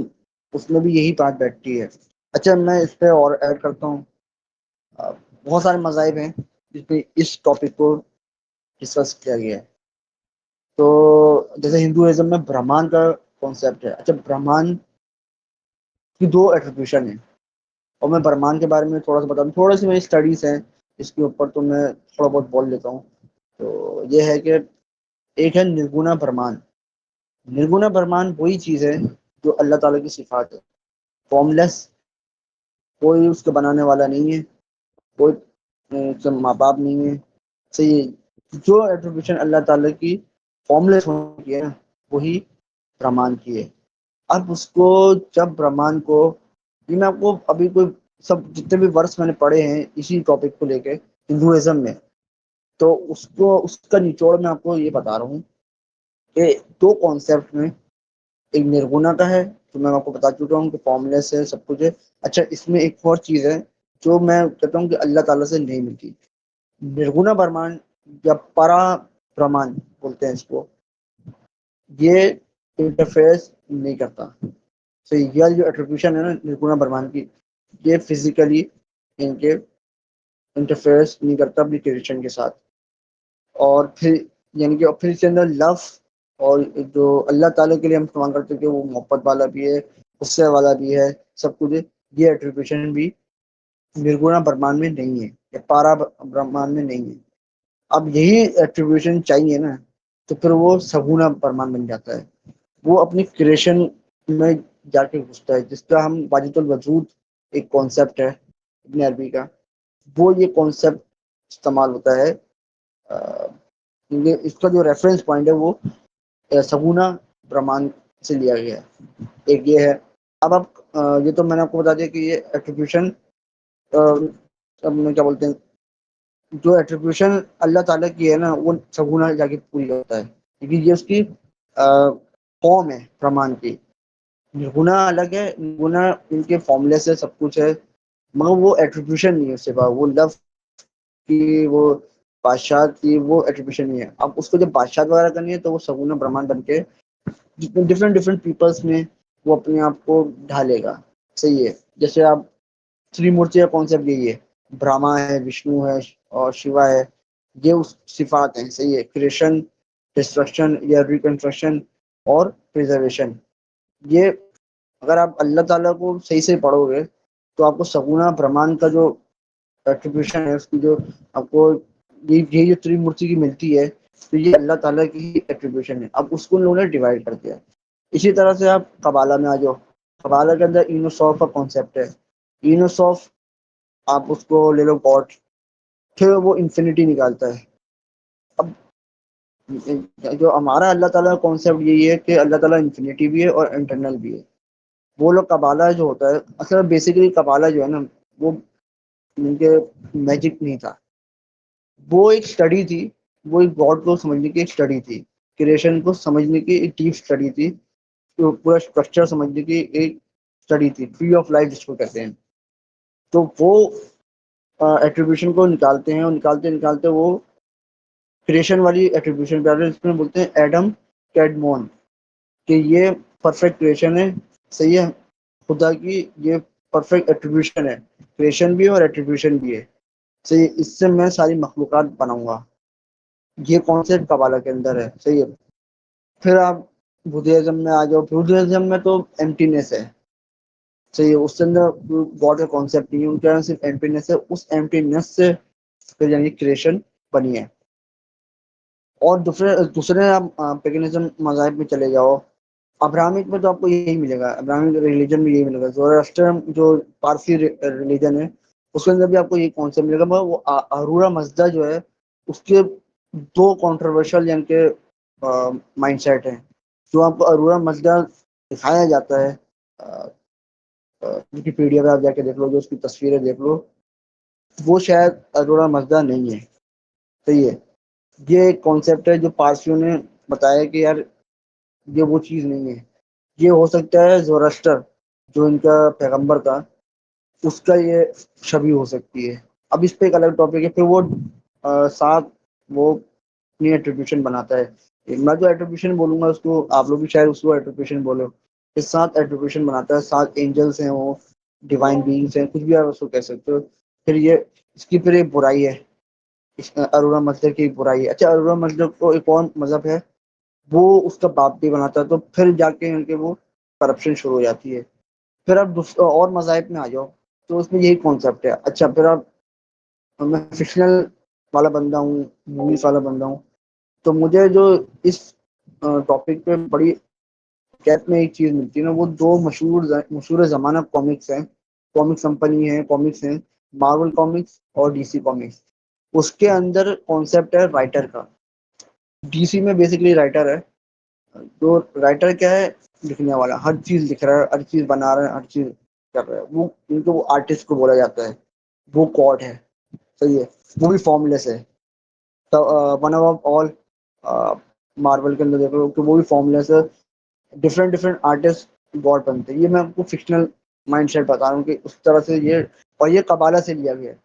اس میں بھی یہی بات بیٹھتی ہے. اچھا میں اس پہ اور ایڈ کرتا ہوں بہت سارے مذاہب ہیں جس میں اس ٹاپک کو ڈسکس کیا گیا ہے. تو جیسے ہندوازم میں برہمان کا کانسیپٹ ہے. اچھا برہمان کی دو ایٹریبیوشن ہیں اور میں برہمان کے بارے میں تھوڑا سا بتاؤں تھوڑی سی میری اسٹڈیز ہیں اس کے اوپر تو میں تھوڑا بہت بول لیتا ہوں. تو یہ ہے کہ ایک ہے نرگنا برہمان. نرگنا برہمان وہی چیز ہے جو اللہ تعالیٰ کی صفات ہے فارم لیس. کوئی اس کو بنانے والا نہیں ہے کوئی اس کے ماں باپ نہیں ہے. صحیح جو ایٹریبیوشن اللہ تعالیٰ کی فارم لیس ہوتی ہے نا وہی برہمان کی ہے. اب اس کو جب برہمان کو میں آپ کو ابھی کوئی سب جتنے بھی ورس میں نے پڑھے ہیں اسی ٹاپک کو لے کے ہندوازم میں تو اس کو اس کا نچوڑ میں آپ کو یہ بتا رہا ہوں کہ دو کانسیپٹ میں ایک نرگنا کا ہے تو میں آپ کو بتا چکا ہوں کہ فارم لیس ہے سب کچھ ہے. اچھا اس میں ایک اور چیز ہے جو میں کہتا ہوں کہ اللہ تعالیٰ سے نہیں ملتی. نرگنا برہمان یا پرا برہمان بولتے ہیں اس کو. یہ انٹرفیئرس نہیں کرتا. تو یہ جو ایٹریبیوشن ہے نا نرگنا برہمان کی یہ فزیکلی ان کے انٹرفیئرس نہیں کرتا اپنی کریشن کے ساتھ. اور پھر یعنی کہ پھر اس کے اندر لو اور جو اللہ تعالیٰ کے لیے ہم استعمال کرتے ہیں کہ وہ محبت والا بھی ہے غصے والا بھی ہے سب کچھ. یہ ایٹریبیوشن بھی نرگنا برہمان میں نہیں ہے یا پارا برہمان میں نہیں ہے. اب یہی ایٹریبیوشن چاہیے نا تو پھر وہ سگونا برہمان بن جاتا ہے. وہ اپنی کریشن میں جا کے گھستا ہے جس کا ہم واجد الوجود ایک کانسیپٹ ہے ابن عربی کا. وہ یہ کانسیپٹ استعمال ہوتا ہے اس کا جو ریفرنس پوائنٹ ہے وہ سگونا برہمان سے لیا گیا ہے. ایک یہ ہے. اب یہ تو میں نے آپ کو بتا دیا کہ یہ ایٹریبیوشن کیا بولتے ہیں جو ایٹریبیوشن اللہ تعالیٰ کی ہے نا وہ سگونا جا کے پوری ہوتا ہے کیونکہ یہ اس کی فارم ہے برہمان کی. نرگنا الگ ہے. نرگنا ان کے فارملیس ہے سب کچھ ہے مگر وہ ایٹریبیوشن نہیں ہے اس کے بعد وہ لو کی وہ بادشاہ کی وہ ایٹریبیوشن نہیں ہے. اب اس کو جب بادشاہ وغیرہ کرنی ہے تو وہ سگونا برہمان بن کے ڈفرینٹ پیپلس میں وہ اپنے آپ کو ڈھالے گا. صحیح ہے. جیسے آپ تری مورتی کا کانسیپٹ یہی ہے برہما ہے وشنو ہے اور شیوا ہے. یہ اس صفات ہیں. صحیح ہے. کریشن ڈسٹرکشن یا ریکنسٹرکشن اور پرزرویشن. یہ اگر آپ اللہ تعالیٰ کو صحیح سے پڑھو گے تو آپ کو سگونا برہمان کا جو ایٹریبیوشن ہے اس کی جو آپ کو یہ جو تری مورتی کی ملتی ہے تو یہ اللہ تعالیٰ کی ایٹریبیوشن ہے. اب اس کو لوگوں نے ڈیوائڈ کر دیا. اسی طرح سے آپ قبالہ میں آ جاؤ. قبالہ کے اندر اینوسوف کا کانسیپٹ ہے. اینوسوف آپ اس کو لے لو گاڈ پھر وہ انفینٹی نکالتا ہے. اب جو ہمارا اللہ تعالیٰ کا کانسیپٹ یہی ہے کہ اللہ تعالیٰ انفینٹی بھی ہے اور انٹرنل بھی ہے. وہ لوگ قبالہ جو ہوتا ہے اصل بیسیکلی قبالہ جو ہے نا وہ ان کے میجک نہیں تھا. وہ ایک اسٹڈی تھی. وہ ایک گاڈ کو سمجھنے کی ایک اسٹڈی تھی. کریشن کو سمجھنے کی ایک ڈیپ اسٹڈی تھی. پورا اسٹرکچر سمجھنے کی ایک اسٹڈی تھی. ٹری آف لائف جس کو کہتے ہیں. تو وہ ایٹریبیوشن کو نکالتے ہیں اور نکالتے نکالتے وہ کریشن والی ایٹریبیوشن پہ اس میں بولتے ہیں ایڈم کیڈمون کہ یہ پرفیکٹ کریشن ہے. صحیح ہے. خدا کی یہ پرفیکٹ ایٹریبیوشن ہے. کریشن بھی ہے اور ایٹریبیوشن بھی ہے. صحیح. اس سے میں ساری مخلوقات بناؤں گا. یہ کانسیپٹ قبالہ کے اندر ہے. صحیح ہے. پھر آپ بدھزم میں آ جاؤ. بدھزم میں تو ایمٹینس ہے. صحیح ہے. اس کے اندر گاڈ کا کانسیپٹ نہیں ہے. ان کے صرف ایمپٹینس ہے. اس ایمپٹینس سے پھر یعنی کریشن بنی ہے. اور دوسرے آپ پیگنزم مذاہب میں چلے جاؤ. ابراہمک میں تو آپ کو یہی ملے گا. ابراہمک ریلیجن میں یہی ملے گا. زوراسٹر جو پارسی ریلیجن ہے اس کے اندر بھی آپ کو یہ کانسیپٹ ملے گا، مگر وہ ارورا مزدا جو ہے اس کے دو کنٹروورشل یعنی کہ مائنڈ سیٹ ہیں. جو آپ کو ارورا مزدا دکھایا جاتا ہے وکیپیڈیا پہ آپ جا کے دیکھ لو، جو اس کی تصویریں دیکھ لو، وہ شاید ارورا مزدا نہیں ہے. صحیح ہے. یہ ایک کانسیپٹ ہے جو پارسیوں نے بتایا کہ یار یہ وہ چیز نہیں ہے. یہ ہو سکتا ہے زورسٹر جو ان کا پیغمبر تھا اس کا یہ شبیہ ہو سکتی ہے. اب اس پہ ایک الگ ٹاپک ہے. پھر وہ ساتھ وہ اپنی ایٹریبیوشن بناتا ہے. میں جو ایٹریبیوشن بولوں گا اس کو آپ لوگ بھی شاید اس کو ایٹریبیوشن بولو. اس ساتھ ایٹریبیوشن بناتا ہے، ساتھ اینجلس ہیں، وہ ڈیوائن بینگس ہیں، کچھ بھی آپ اس کو کہہ سکتے ہو. پھر یہ اس کی پھر ایک برائی ہے، ارورا مزدور کی ایک برائی ہے. اچھا ارورا مزدور کو ایک اور مذہب ہے، وہ اس کا باپ بھی بناتا ہے، تو پھر جا کے ان کے وہ کرپشن شروع ہو جاتی ہے. پھر آپ اور مذاہب میں آ جاؤ تو اس میں یہی کانسیپٹ ہے. اچھا پھر آپ میں فکشنل والا بندہ ہوں، موویز والا بندہ ہوں، تو مجھے جو اس ٹاپک پہ بڑی کیپ میں ایک چیز ملتی ہے نا، وہ دو مشہور زمانہ کامکس ہیں، کامکس کمپنی ہے، کامکس ہیں، مارول کامکس اور ڈی سی کامکس. اس کے اندر کانسیپٹ ہے رائٹر کا. ڈی سی میں بیسکلی رائٹر ہے. تو رائٹر کیا ہے؟ لکھنے والا. ہر چیز لکھ رہا ہے، ہر چیز بنا رہا ہے، ہر چیز کر رہا ہے. وہ ان کو وہ آرٹسٹ کو بولا جاتا ہے. وہ کارڈ ہے. صحیح ہے. وہ بھی فارم لیس ہے. ون آف آل مارول کے اندر دیکھ لو کہ وہ بھی فارم لیس ہے. ڈفرینٹ آرٹسٹ گاڈ بنتے ہیں. یہ میں آپ کو فکشنل مائنڈ سیٹ بتا رہا ہوں کہ اس طرح سے یہ، اور یہ قبالہ سے لیا گیا ہے.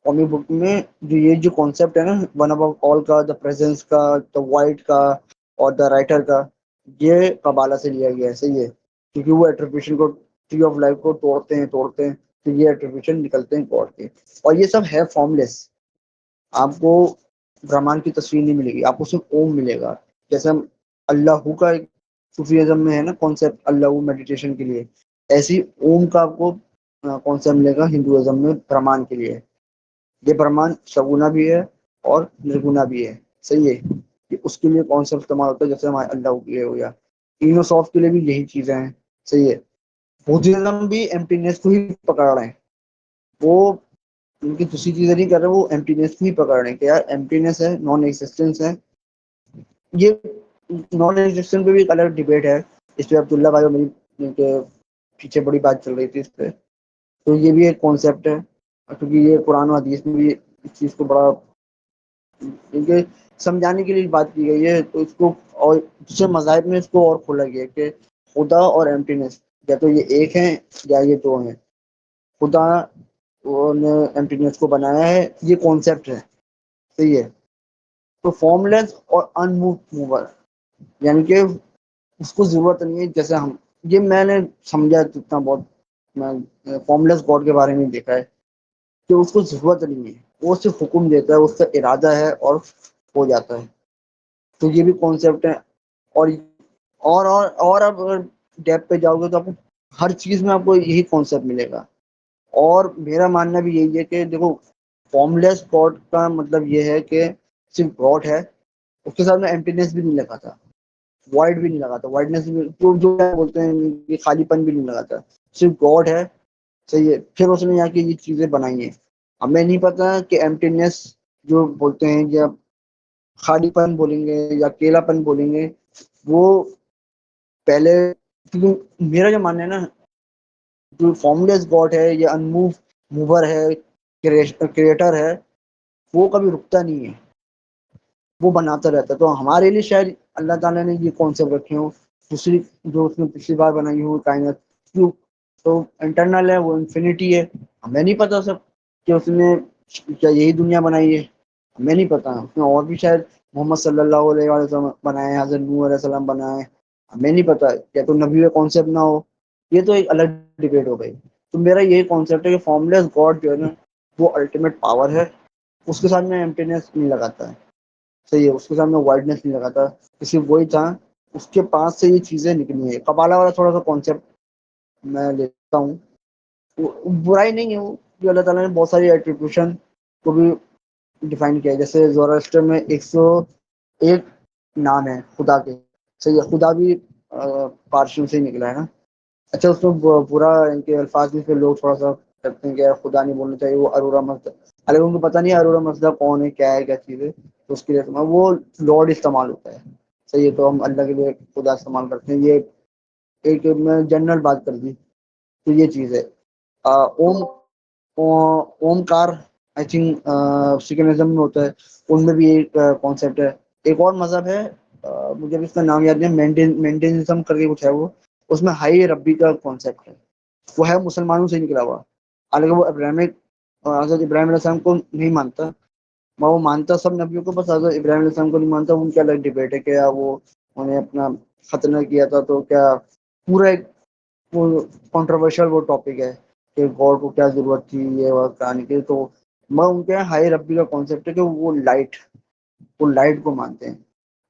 کامک بک میں جو یہ جو کانسیپٹ ہے نا ون ابو آل کا، دا پریزنس کا، دا وائٹ کا اور دا رائٹر کا، یہ قبالہ سے لیا گیا ہے. صحیح ہے. کیونکہ وہ ایٹریبیوشن کو، ٹری آف لائف کو توڑتے ہیں تو یہ ایٹریبیوشن نکلتے ہیں گاڈ کے. اور یہ سب ہے فارم لیس. آپ کو برہمان کی تصویر نہیں ملے گی، آپ کو صرف اوم ملے گا. جیسے ہم اللہ کا ایک صوفیزم میں ہے نا کانسیپٹ اللہ میڈیٹیشن کے لیے، ایسی اوم کا آپ کو کانسیپٹ ملے گا ہندوازم میں برہمان کے لیے. یہ برہمان شگونا بھی ہے اور نرگنا بھی ہے. صحیح ہے. کہ اس کے لیے کانسیپٹ استعمال ہوتا ہے جیسے ہمارے اللہ کے لیے ہو گیا. اینوسافٹ کے لیے بھی یہی چیزیں ہیں. صحیح ہے. بدھزم بھی ایمپٹینس کو ہی پکڑ رہے ہیں. وہ ان کی دوسری چیزیں نہیں کر رہے، وہ ایمپٹینس کو ہی پکڑ رہے ہیں کہ یار ایمپٹینس ہے، نان ایگزسٹنس ہے. یہ نان ایگزسٹنس پہ بھی ایک الگ ڈبیٹ ہے. اس پہ عبداللہ بھائی میری کے پیچھے بڑی بات چل رہی تھی اس پہ. تو یہ بھی ایک کانسیپٹ ہے کیونکہ یہ قرآن و حدیث میں بھی اس چیز کو بڑا کیونکہ سمجھانے کے لیے بات کی گئی ہے. تو اس کو اور دوسرے مذاہب میں اس کو اور کھولا گیا کہ خدا اور ایمپٹینس یا تو یہ ایک ہیں یا یہ دو ہیں. خدا نے ایمپٹینس کو بنایا ہے، یہ کانسیپٹ ہے. صحیح ہے. تو فارم لیس اور ان موور یعنی کہ اس کو ضرورت نہیں ہے. جیسے ہم یہ میں نے سمجھا جتنا بہت میں فارم لیس گاڈ کے بارے میں دیکھا ہے کہ اس کو ضرورت نہیں ہے. وہ صرف حکم دیتا ہے، اس کا ارادہ ہے اور ہو جاتا ہے. تو یہ بھی کانسیپٹ ہے. اور اب اگر ڈیپ پہ جاؤ گے تو آپ کو ہر چیز میں آپ کو یہی کانسیپٹ ملے گا. اور میرا ماننا بھی یہی ہے کہ دیکھو فارم لیس گاڈ کا مطلب یہ ہے کہ صرف گاڈ ہے، اس کے ساتھ میں ایمپٹینس بھی نہیں لگا تھا، وائڈ بھی نہیں لگا تھا، وائڈنس جو بولتے ہیں یہ خالی پن بھی نہیں لگا تھا. صرف گاڈ ہے. صحیح ہے. پھر اس نے یہاں کی یہ چیزیں بنائی ہیں. ہمیں نہیں پتا کہ ایمپٹینس جو بولتے ہیں یا خالی پن بولیں گے یا اکیلا پن بولیں گے، وہ پہلے کیونکہ میرا جو ماننا ہے نا جو فارم لیس گاڈ ہے یا انموو موور ہے، کریٹر ہے، وہ کبھی رکتا نہیں ہے، وہ بناتا رہتا ہے. تو ہمارے لیے شاید اللہ تعالیٰ نے یہ کانسیپٹ رکھے ہوں. دوسری جو اس نے پچھلی بار بنائی ہو کائنات تو انٹرنل ہے، وہ انفینٹی ہے. ہمیں نہیں پتا سب کہ اس نے کیا یہی دنیا بنائی ہے. ہمیں نہیں پتا. اس نے اور بھی شاید محمد صلی اللہ علیہ وسلم بنائے، حضرت نوح علیہ السلام بنائے. ہمیں نہیں پتا کیا تو نبی کا کانسیپٹ نہ ہو. یہ تو ایک الگ ڈبیٹ ہو گئی. تو میرا یہی کانسیپٹ ہے کہ فارم لیس گاڈ جو ہے نا وہ الٹیمیٹ پاور ہے. اس کے ساتھ میں ایمپٹینس نہیں لگاتا ہے. صحیح ہے. اس کے ساتھ میں وائڈنس نہیں لگاتا. صرف وہی تھا اس کے پاس سے یہ چیزیں نکلی ہیں. قبالہ والا تھوڑا سا کانسیپٹ میں لیتا ہوں، برائی نہیں ہے وہ کہ اللہ تعالیٰ نے بہت ساری ایٹریبیوشن کو بھی ڈیفائن کیا ہے. جیسے زوراسٹر میں 101 نام ہے خدا کے. صحیح ہے. خدا بھی پارشیوں سے ہی نکلا ہے نا. اچھا اس میں برا ان کے الفاظ میں پھر لوگ تھوڑا سا کرتے ہیں کہ یار خدا نہیں بولنا چاہیے، وہ ارورا مسجد، اگر ان کو پتہ نہیں ارورا مسجد کون ہے، کیا ہے، کیا چیز ہے، تو اس کے لیے وہ لارڈ استعمال ہوتا ہے. صحیح ہے، تو ہم اللہ کے لیے خدا استعمال کرتے ہیں. یہ ایک میں جنرل بات کر دی تو یہ چیز ہے. اوم اومکار آئی تھنک سکھنزم میں ہوتا ہے، ان میں بھی ایک کانسیپٹ ہے. ایک اور مذہب ہے مجھے بھی اس کا نام یاد نہیں، مینڈینزم کر کے کچھ ہے، وہ اس میں ہائی ربی کا کانسیپٹ ہے. وہ ہے مسلمانوں سے نکلا ہوا، حالانکہ وہ ابراہیمک حضرت ابراہیم علیہ السلام کو نہیں مانتا. وہ مانتا سب نبیوں کو، بس حضرت ابراہیم علیہ السلام کو نہیں مانتا. ان کے الگ ڈبیٹ ہے کہ وہ انہیں اپنا ختنہ کیا تھا تو کیا پورا ایک کنٹروورشل وہ ٹاپک ہے کہ گاڈ کو کیا ضرورت تھی یہ وہ کہانی کی. تو میں ان کے ہائی ربی کا کانسیپٹ ہے کہ وہ لائٹ کو مانتے ہیں.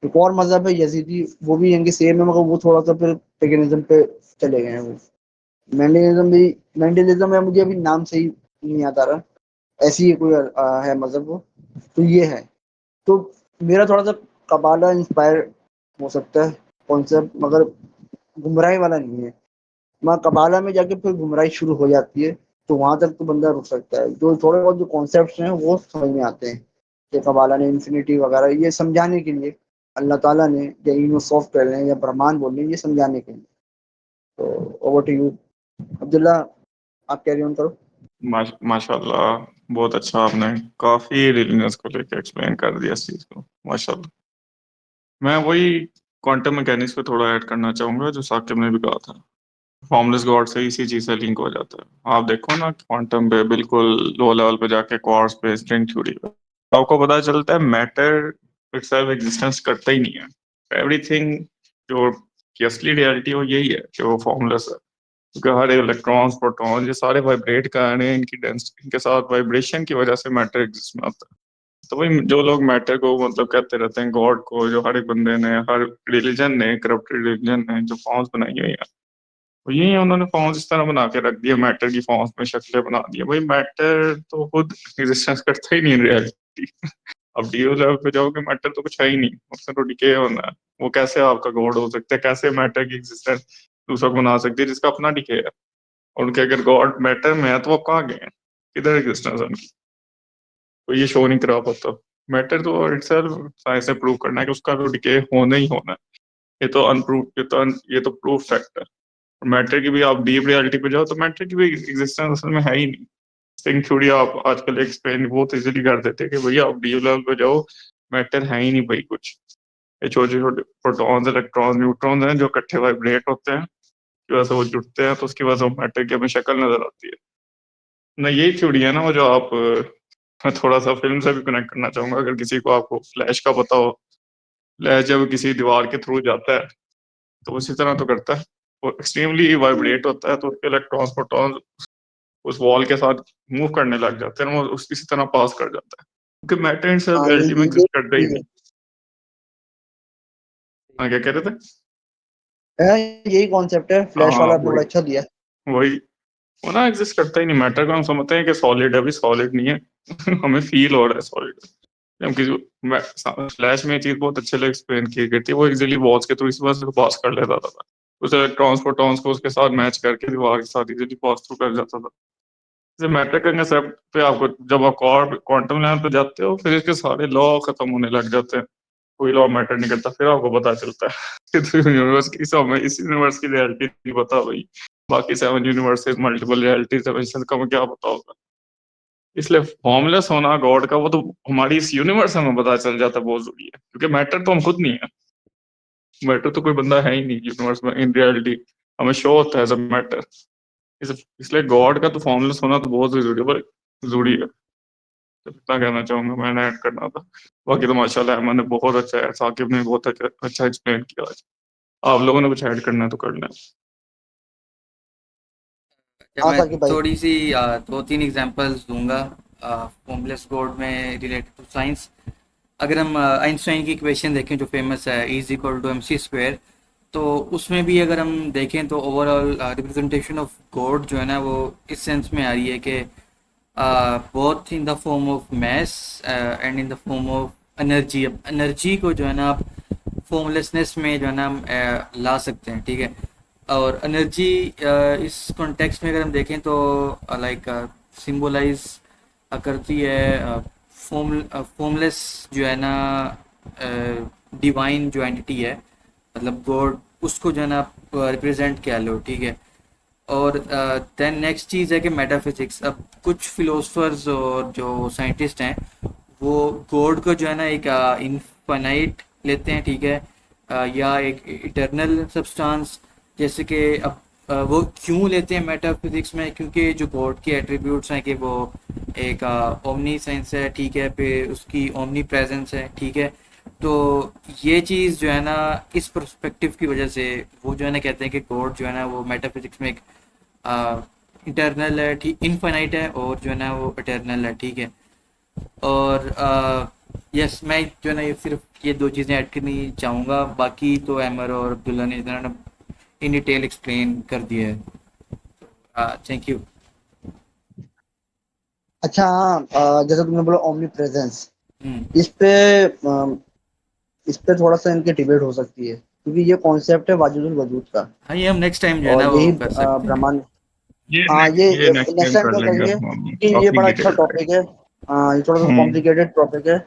ایک اور مذہب ہے یزیدی، وہ بھی ان کے سیم ہے مگر وہ تھوڑا سا پھر پیگنزم پہ چلے گئے ہیں. وہ مینڈلزم ہے، مجھے ابھی نام صحیح نہیں یاد آ رہا، ایسی ہی کوئی ہے مذہب وہ. تو یہ ہے. تو میرا تھوڑا سا قبالہ انسپائر ہو سکتا ہے کانسیپٹ، مگر گمراہی والا نہیں ہے. وہاں قبالہ میں جا کے پھر گمراہی شروع ہو جاتی ہے، تو وہاں تک تو بندہ رک سکتا ہے. جو تھوڑے بہت جو کانسیپٹس ہیں وہ سمجھ میں آتے ہیں کہ قبالہ نے انفینٹی وغیرہ یہ سمجھانے کے لیے اللہ تعالیٰ نے، یا انو سافٹ کر رہے ہیں یا برہمان بول رہے ہیں، یہ سمجھانے کے لیے. تو اوور ٹو یو عبداللہ، آپ کیری آن کرو. ماشاء اللہ، بہت اچھا، آپ نے کافی ریلیجنس کو لے کے ایکسپلین کر دیا اس چیز کو، ماشاء اللہ. میں وہی کوانٹم میکینکس پہ تھوڑا ایڈ کرنا چاہوں گا جو ثاقب نے بھی کہا تھا. فارملیس گاڈ سے اسی چیز سے لنک ہو جاتا ہے. آپ دیکھو نا کوانٹم پہ بالکل لو لیول پہ جا کے کوارٹز پہ اسٹرنگ تھیوری پہ آپ کو پتا چلتا ہے میٹر اٹ سیلف ایگزسٹنس کرتا ہی نہیں ہے. ایوری تھنگ جو کی اصلی ریالٹی وہ یہی ہے کہ وہ فارملیس ہے، کیونکہ ہر الیکٹرانس پروٹون یہ سارے وائبریٹ کر رہے ہیں، ان کی ڈینسٹی، ان کے ساتھ وائبریشن کی وجہ سے میٹر ایگزسٹ میں آتا ہے. تو وہی جو لوگ میٹر کو مطلب کہتے رہتے ہیں گاڈ کو، جو ہر ایک بندے نے، ہر ریلیجن نے، کرپٹ ریلیجن نے جو فارمز بنائی ہوئی ہیں، وہ یہی انہوں نے فارمز اس طرح بنا کے رکھ دیا، میٹر کی فارمز میں شکلیں بنا دی. بھائی میٹر تو خود ایگزسٹنس کرتا ہی نہیں ان ریالٹی. اب ڈیو لیول پہ جاؤ کہ میٹر تو کچھ ہے ہی نہیں، اس سے تو ڈیکے ہونا ہے. وہ کیسے آپ کا گاڈ ہو سکتا ہے؟ کیسے میٹر کی ایگزسٹنس دوسرا بنا سکتی ہے جس کا اپنا ڈیکے ہے؟ اور ان کے اگر گاڈ میٹر میں ہے تو وہ کہاں گئے ہیں؟ کدھر ایگزسٹنس ہے ان کی؟ تو یہ شو نہیں کرا پاتا. میٹر تو اٹ سیلف سائنس سے پروو کرنا ہے کہ اس کا تو ڈیکے ہونا ہی ہونا ہے. یہ تو یہ تو پروف فیکٹ ہے. میٹر کی بھی آپ ڈیپ ریالٹی پہ جاؤ تو میٹر کی بھی ایگزسٹنس اصل میں ہے ہی نہیں. اسٹرنگ تھیوری آپ آج کل ایکسپلین بہت ایزیلی کر دیتے کہ بھائی آپ ڈیپ لیول پہ جاؤ، میٹر ہے ہی نہیں بھائی کچھ. یہ چھوٹے چھوٹے پروٹونز، الیکٹرانز، نیوٹرونز ہیں جو اکٹھے وائبریٹ ہوتے ہیں، کی وجہ سے وہ جڑتے ہیں، تو اس کی وجہ سے وہ میٹر کی ہمیں شکل نظر آتی ہے. نہ یہی تھیوری ہے نا وہ جو آپ، میں تھوڑا سا فلم سے بھی کنیکٹ کرنا چاہوں گا. اگر کسی کو آپ کو فلیش کا پتا ہو، فلیش جب کسی دیوار کے تھرو جاتا ہے تو اسی طرح تو کرتا ہے، وہ ایکسٹریملی وائبریٹ ہوتا ہے، تو اس کے الیکٹرانس پروٹونز اس وال کے ساتھ موو کرنے لگ جاتے ہیں، وہ اسی طرح پاس کر جاتا ہے، کیونکہ میٹر ان سیلف ہاں ریالٹی میں ایگزسٹ کرتا ہی یہ نہیں. ہاں کیا کہہ رہے تھے؟ یہی کانسیپٹ ہے، فلیش ہاں والا آپ نے وہی بڑا اچھا دیا. وہی وہ نا ایگزسٹ کرتا ہی نہیں. میٹر کو ہم سمجھتے ہیں کہ سالڈ ہے، ابھی سالڈ نہیں ہے. ہمیں فیل ہو رہا ہے سالڈ. فلیش میں یہ چیز بہت اچھے سے ایکسپلین کی گئی تھی، وہ ایزیلی والز کے تھرو اس وجہ سے پاس کر لیتا تھا. اس الیکٹرانس پروٹونس کو اس کے ساتھ میچ کر کے دیوار کے ساتھ ایزیلی پاس تھرو کر جاتا تھا. جیسے میٹر کا کنسیپٹ پہ آپ کو جب آپ کوانٹم لیول پہ جاتے ہو، پھر اس کے سارے لا ختم ہونے لگ جاتے ہیں، کوئی لا میٹر نہیں کرتا. پھر آپ کو پتا چلتا ہے کہ یونیورس کی اس یونیورس کی ریالٹی نہیں پتا بھائی، باقی 7 یونیورسز ملٹیپل ریالٹیز ہے، کا کیا پتا ہوگا. اس لیے فارملیس ہونا گاڈ کا وہ تو ہماری اس یونیورس ہمیں پتا چل جاتا ہے بہت ضروری ہے، کیونکہ میٹر تو ہم خود نہیں ہے. میٹر تو کوئی بندہ ہے ہی نہیں یونیورس میں، ان ریالٹی ہمیں شو ہوتا ہے ایز اے میٹر. اس لیے گاڈ کا تو فارملیس ہونا تو بہت ضروری ہے. اتنا کہنا چاہوں گا، میں نے ایڈ کرنا تھا. باقی تو ماشاء اللہ احمد نے بہت اچھا ہے، ثاقب نے بہت اچھا ایکسپلین کیا. آپ لوگوں نے کچھ ایڈ کرنا ہے تو کر لیں. ہاں میں ثاقب بھائی. تھوڑی سی 2-3 ایگزامپلس دوں گا فارملیس گاڈ میں ریلیٹڈ ٹو سائنس. اگر ہم آئنسٹائن کی ایکویشن دیکھیں جو فیمس ہے E=mc²، تو اس میں بھی اگر ہم دیکھیں تو over all representation of God جو ہے نا وہ اس سینس میں آ رہی ہے کہ both in the form of mass and in the form of energy. اب انرجی کو جو ہے نا آپ فارملیسنس میں جو ہے نا ہم لا سکتے ہیں، ٹھیک ہے. اور انرجی اس کانٹیکسٹ میں اگر ہم دیکھیں تو لائک سمبولائز کرتی ہے فارملیس جو ہے نا ڈیوائن جو اینٹی ہے، مطلب گوڈ، اس کو جو ہے نا آپ ریپرزینٹ کیا لو، ٹھیک ہے. اور دین نیکسٹ چیز ہے کہ میٹا فزکس. اب کچھ فلاسفرز اور جو سائنٹسٹ ہیں وہ گوڈ کو جو ہے نا ایک انفینائٹ لیتے ہیں، ٹھیک ہے، یا ایک اٹرنل سبسٹانس. جیسے کہ اب وہ کیوں لیتے ہیں میٹا فزکس میں؟ کیونکہ جو گوڈ کے ایٹریبیوٹس ہیں کہ وہ ایک اومنی سینس ہے، ٹھیک ہے، پھر اس کی اومنی پریزنس ہے، ٹھیک ہے. تو یہ چیز جو ہے نا اس پرسپیکٹو کی وجہ سے وہ جو ہے نا کہتے ہیں کہ گوڈ جو ہے نا وہ میٹا فزکس میں ایک انٹرنل ہے، ٹھیک، انفینائٹ ہے، اور جو ہے نا وہ اٹرنل ہے، ٹھیک ہے. اور یس میں جو ہے نا یہ صرف یہ دو چیزیں ایڈ کرنی چاہوں گا، باقی تو ایمر اور عبداللہ نے اتنا ان ڈیٹیل ایکسپلین کر دیا ہے. Thank you. اچھا ہاں، جیسے تم نے بولا اومنی پریزنس، ہوں اس پہ تھوڑا سا ان کی ڈیبیٹ ہو سکتی ہے، کیونکہ یہ کانسیپٹ ہے واجد الوجود کا، ہاں یہ ہم نیکسٹ ٹائم جو ہے اور نا وہ یہی کر سکتے ہیں. برہمان. یہ ہاں یہ یہ نیکسٹ نیکسٹ ٹائم ٹائم کر کیا لیں کریں گے گے، ہم کہ یہ کافی بڑا اچھا ڈیٹیل ٹاپک ہے. ہاں یہ تھوڑا سا میں. کمپلیکیٹڈ ٹاپک ہے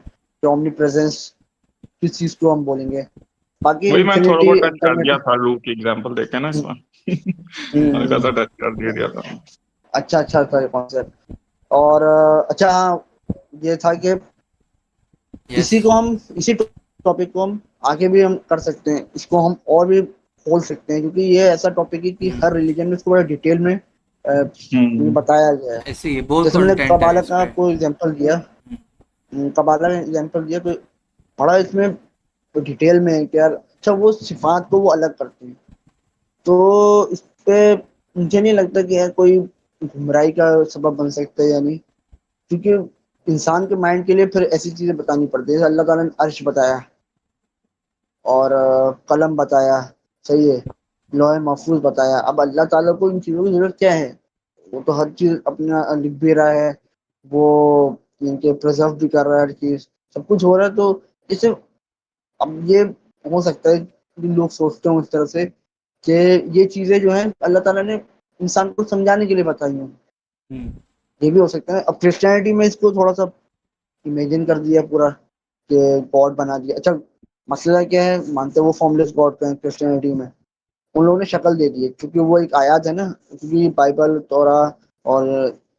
کہ اومنی پریزنس کس چیز کو ہم بولیں گے. باقی وہی میں تھوڑا انفینٹی بہت ٹچ کر دیا انٹرنیٹ. تھا، لوپ کی ایگزامپل دیکھیں نا اس میں. ہلکا سا ٹچ کر دیا تھا. اچھا اچھا تھا یہ کانسیپٹ. اور اچھا ہاں یہ تھا کہ یس. اسی ٹاپک کو ہم آگے بھی ہم کر سکتے ہیں، اس کو ہم اور بھی کھول سکتے ہیں، کیونکہ یہ ایسا ٹاپک ہے کہ ہر ریلیجن میں اس کو بڑا ڈیٹیل میں بتایا گیا ہے. ایسے ہی بہت جیسے ہم نے کنٹینٹ ہے قبالہ اس کا پہ. آپ کو ایگزامپل دیا، قبالہ کا ایگزامپل دیا، تو بڑا اس میں ڈیٹیل میں ہے کہ یار اچھا وہ صفات کو وہ الگ کرتے ہیں. تو اس پہ مجھے نہیں لگتا کہ یار کوئی گمراہی کا سبب بن سکتا ہے یا نہیں، کیونکہ انسان کے مائنڈ کے لیے پھر ایسی چیزیں بتانی پڑتی ہے. اللہ تعالیٰ نے عرش بتایا اور قلم بتایا، صحیح ہے، لوح محفوظ بتایا. اب اللہ تعالیٰ کو ان چیزوں کی ضرورت کیا ہے؟ وہ تو ہر چیز اپنا لکھ بھی رہا ہے، وہ ان کے پرزرو بھی کر رہا ہے، ہر چیز سب کچھ ہو رہا ہے. تو اسے اب یہ ہو سکتا ہے کہ لوگ سوچتے ہوں اس طرح سے کہ یہ چیزیں جو ہیں اللہ تعالیٰ نے انسان کو سمجھانے کے لیے بتائی ہیں. یہ بھی ہو سکتا ہے. اب کرسچینٹی میں اس کو تھوڑا سا امیجن کر دیا پورا کہ گاڈ بنا دیا. اچھا مسئلہ کیا ہے، مانتے وہ فارم لیس گاڈ پہ ہیں کرسچینٹی میں، ان لوگوں نے شکل دے دی ہے، کیونکہ وہ ایک آیات ہے نا، کیونکہ بائبل، تورا اور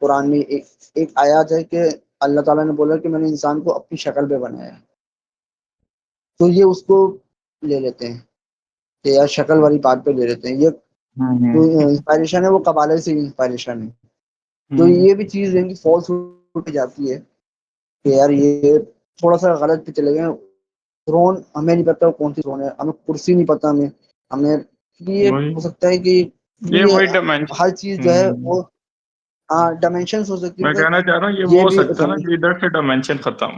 قرآن میں ایک آیات ہے کہ اللہ تعالیٰ نے بولا کہ میں نے انسان کو اپنی شکل پہ بنایا ہے. تو یہ اس کو لے لیتے ہیں کہ یار شکل والی بات پہ لے لیتے ہیں. یہ جو انسپائریشن ہے وہ قبالے سے انسپائریشن ہے. تو یہ بھی چیز ہے کہ فالس اٹھ جاتی ہے کہ یار یہ تھوڑا سا غلط پہ چلے گئے. تھرون ہمیں نہیں پتا کون سی تھرون ہے، ہمیں کرسی نہیں پتا، ہمیں یہ وہی ہو سکتا ہے کہ یہ یہ وہی ڈائمینشن. ہر چیز جو ہے وہ ڈائمینشنس ہو سکتی میں ہے. کہنا چاہ رہا ہوں یہ وہ ہو بھی سکتا ہے نا کہ ادھر سے ڈائمینشن ختم،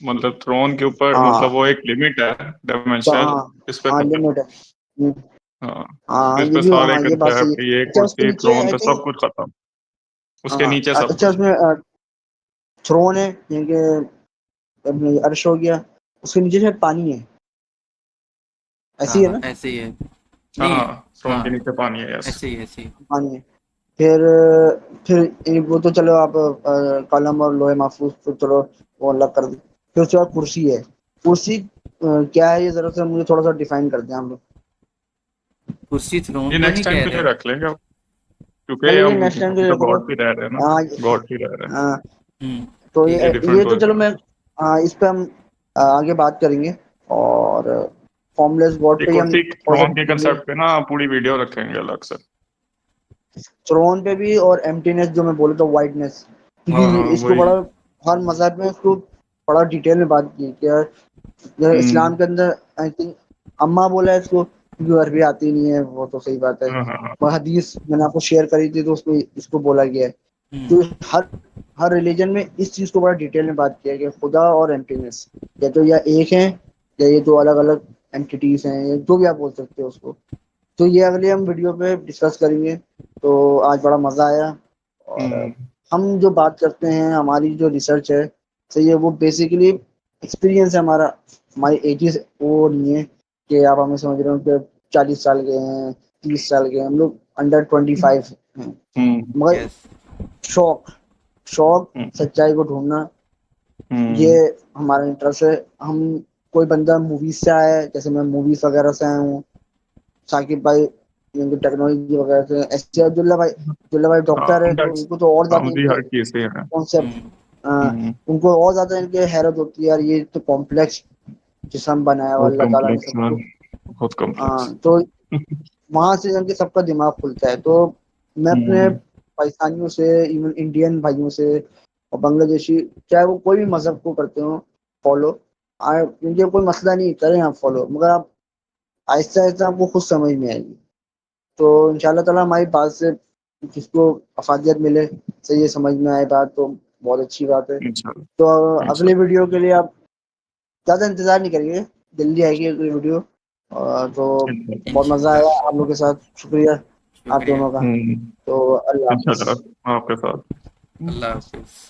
مطلب تھرون کے اوپر ہاں مطلب وہ ایک لمٹ ہے ڈائمینشنل، ہاں اس پہ ہاں ختم. لمٹ ہے. ہاں ہاں اس یہ پہ بھی، سارے ہاں یہ بات صحیح کنسیپٹ، ہے. یہ اچھا اس کے کرسی، نیچے تھرون ہے پہ کہ سب کچھ ختم، اس کے نیچے سب اچھا اس کچھ. میں تھرون ہے یعنی کہ عرش ہو گیا، اس کے نیچے سے پانی ہے، ایسی ہے نا، ایسے ہی ہے. نہیں ہاں ہے. تھرون ہاں کے نیچے پانی ہے، یس. ایسے ہی ایسے ہی. پانی ہے. پھر وہ تو چلو آپ قلم اور لوح محفوظ تو چلو وہ الگ کر دیں. پھر اس کے بعد کرسی ہے. کرسی کیا ہے یہ ذرا سے مجھے تھوڑا سا ڈیفائن کر دیں ہم لوگ. کرسی یہ تھرون تو نیکسٹ نہیں ٹائم کہہ کے لیے رہے. رکھ لیں گے، چلو کیونکہ یہ ہم نیکسٹ ٹائم ابھی کے تو لیے. گاڈ پہ رہ رہے ہیں نا، ہاں گاڈ پہ رہ رہے ہیں. ہاں ہوں تو ٹھیک ہے. یہ یہ ڈفرینٹ تو ہو چلو جائے میں گا. اس پہ ہم آگے بات کریں گے. اور فارم لیس گاڈ یہ پہ ہی ہم کرسی تھوڑا سا تھرون کے کنسپٹ پہ نا پوری ویڈیو رکھیں گے الگ سے. تھرون پہ بھی، اور ایمٹینس جو میں بولا تھا، وائٹنس، کیونکہ ہاں اس کو وہی. بڑا ہر مذہب میں اس کو بڑا ڈیٹیل میں بات کی کہ اسلام کے اندر آئی تھنک اماں بولا ہے اس کو، کیونکہ عربی آتی نہیں ہے، وہ تو صحیح بات ہے. ہاں ہاں ہاں. وہ حدیث میں نے آپ کو شیئر کری تھی، تو اس کو بولا گیا ہے. تو ہر ریلیجن میں اس چیز کو بڑا ڈیٹیل میں بات کیا کہ خدا اور ایمپٹینس یا تو یا ایک ہیں یا یہ دو الگ الگ اینٹیز ہیں، جو بھی آپ بول سکتے ہو اس کو. تو یہ اگلے ہم ویڈیو پہ ڈسکس کریں گے. تو آج بڑا مزہ آیا. اور ہم جو بات کرتے ہیں، ہماری جو ریسرچ ہے صحیح ہے، وہ بیسیکلی ایکسپیرینس ہے ہماری ایجز وہ نہیں ہے کہ آپ ہمیں سمجھ رہے ہو کہ 40 سال گئے ہیں، 30 سال کے, ہم لوگ انڈر 25 ہیں, مگر یس شوق سچائی کو ڈھونڈنا یہ ہمارا انٹرسٹ ہے. ہم کوئی بندہ موویز سے آیا ہے, جیسے میں موویز وغیرہ سے آیا ہوں, ثاقب بھائی ٹیکنالوجی وغیرہ سے, ایس سی عبداللہ بھائی ڈاکٹر ہے, تو ان کو تو اور زیادہ ان مجھے کے ہر چیز سے ہے. کانسیپٹ, ان کو اور زیادہ ان کے حیرت ہوتی ہے, یار یہ تو کمپلیکس جسم بنایا ہوا بہت اللہ تعالیٰ نے کمپلیکس سب مین, کو. بہت کمپلیکس. تو وہاں سے ان کے سب کا دماغ کھلتا ہے. تو میں اپنے پاکستانیوں سے, ایون انڈین بھائیوں سے اور بنگلہ دیشی, چاہے وہ کوئی بھی مذہب کو کرتے ہوں فالو, کیونکہ کوئی مسئلہ نہیں کریں آپ فالو, مگر آپ آہستہ آہستہ آپ کو خود سمجھ میں آئے گی. تو ان شاء اللہ تعالیٰ ہماری بات سے جس کو افادیت ملے, صحیح یہ سمجھ میں آئے بات, تو بہت اچھی بات ہے. انشاءاللہ تو اگلی انشاءاللہ ویڈیو کے لیے آپ زیادہ انتظار نہیں کریے, جلدی آئے گی اگلی ویڈیو. تو بہت مزہ انشاءاللہ آیا آپ لوگ کے ساتھ, شکریہ آپ شکریہ. دونوں کا. تو اللہ حافظ. انشاءاللہ آپ کے ساتھ. اللہ حافظ.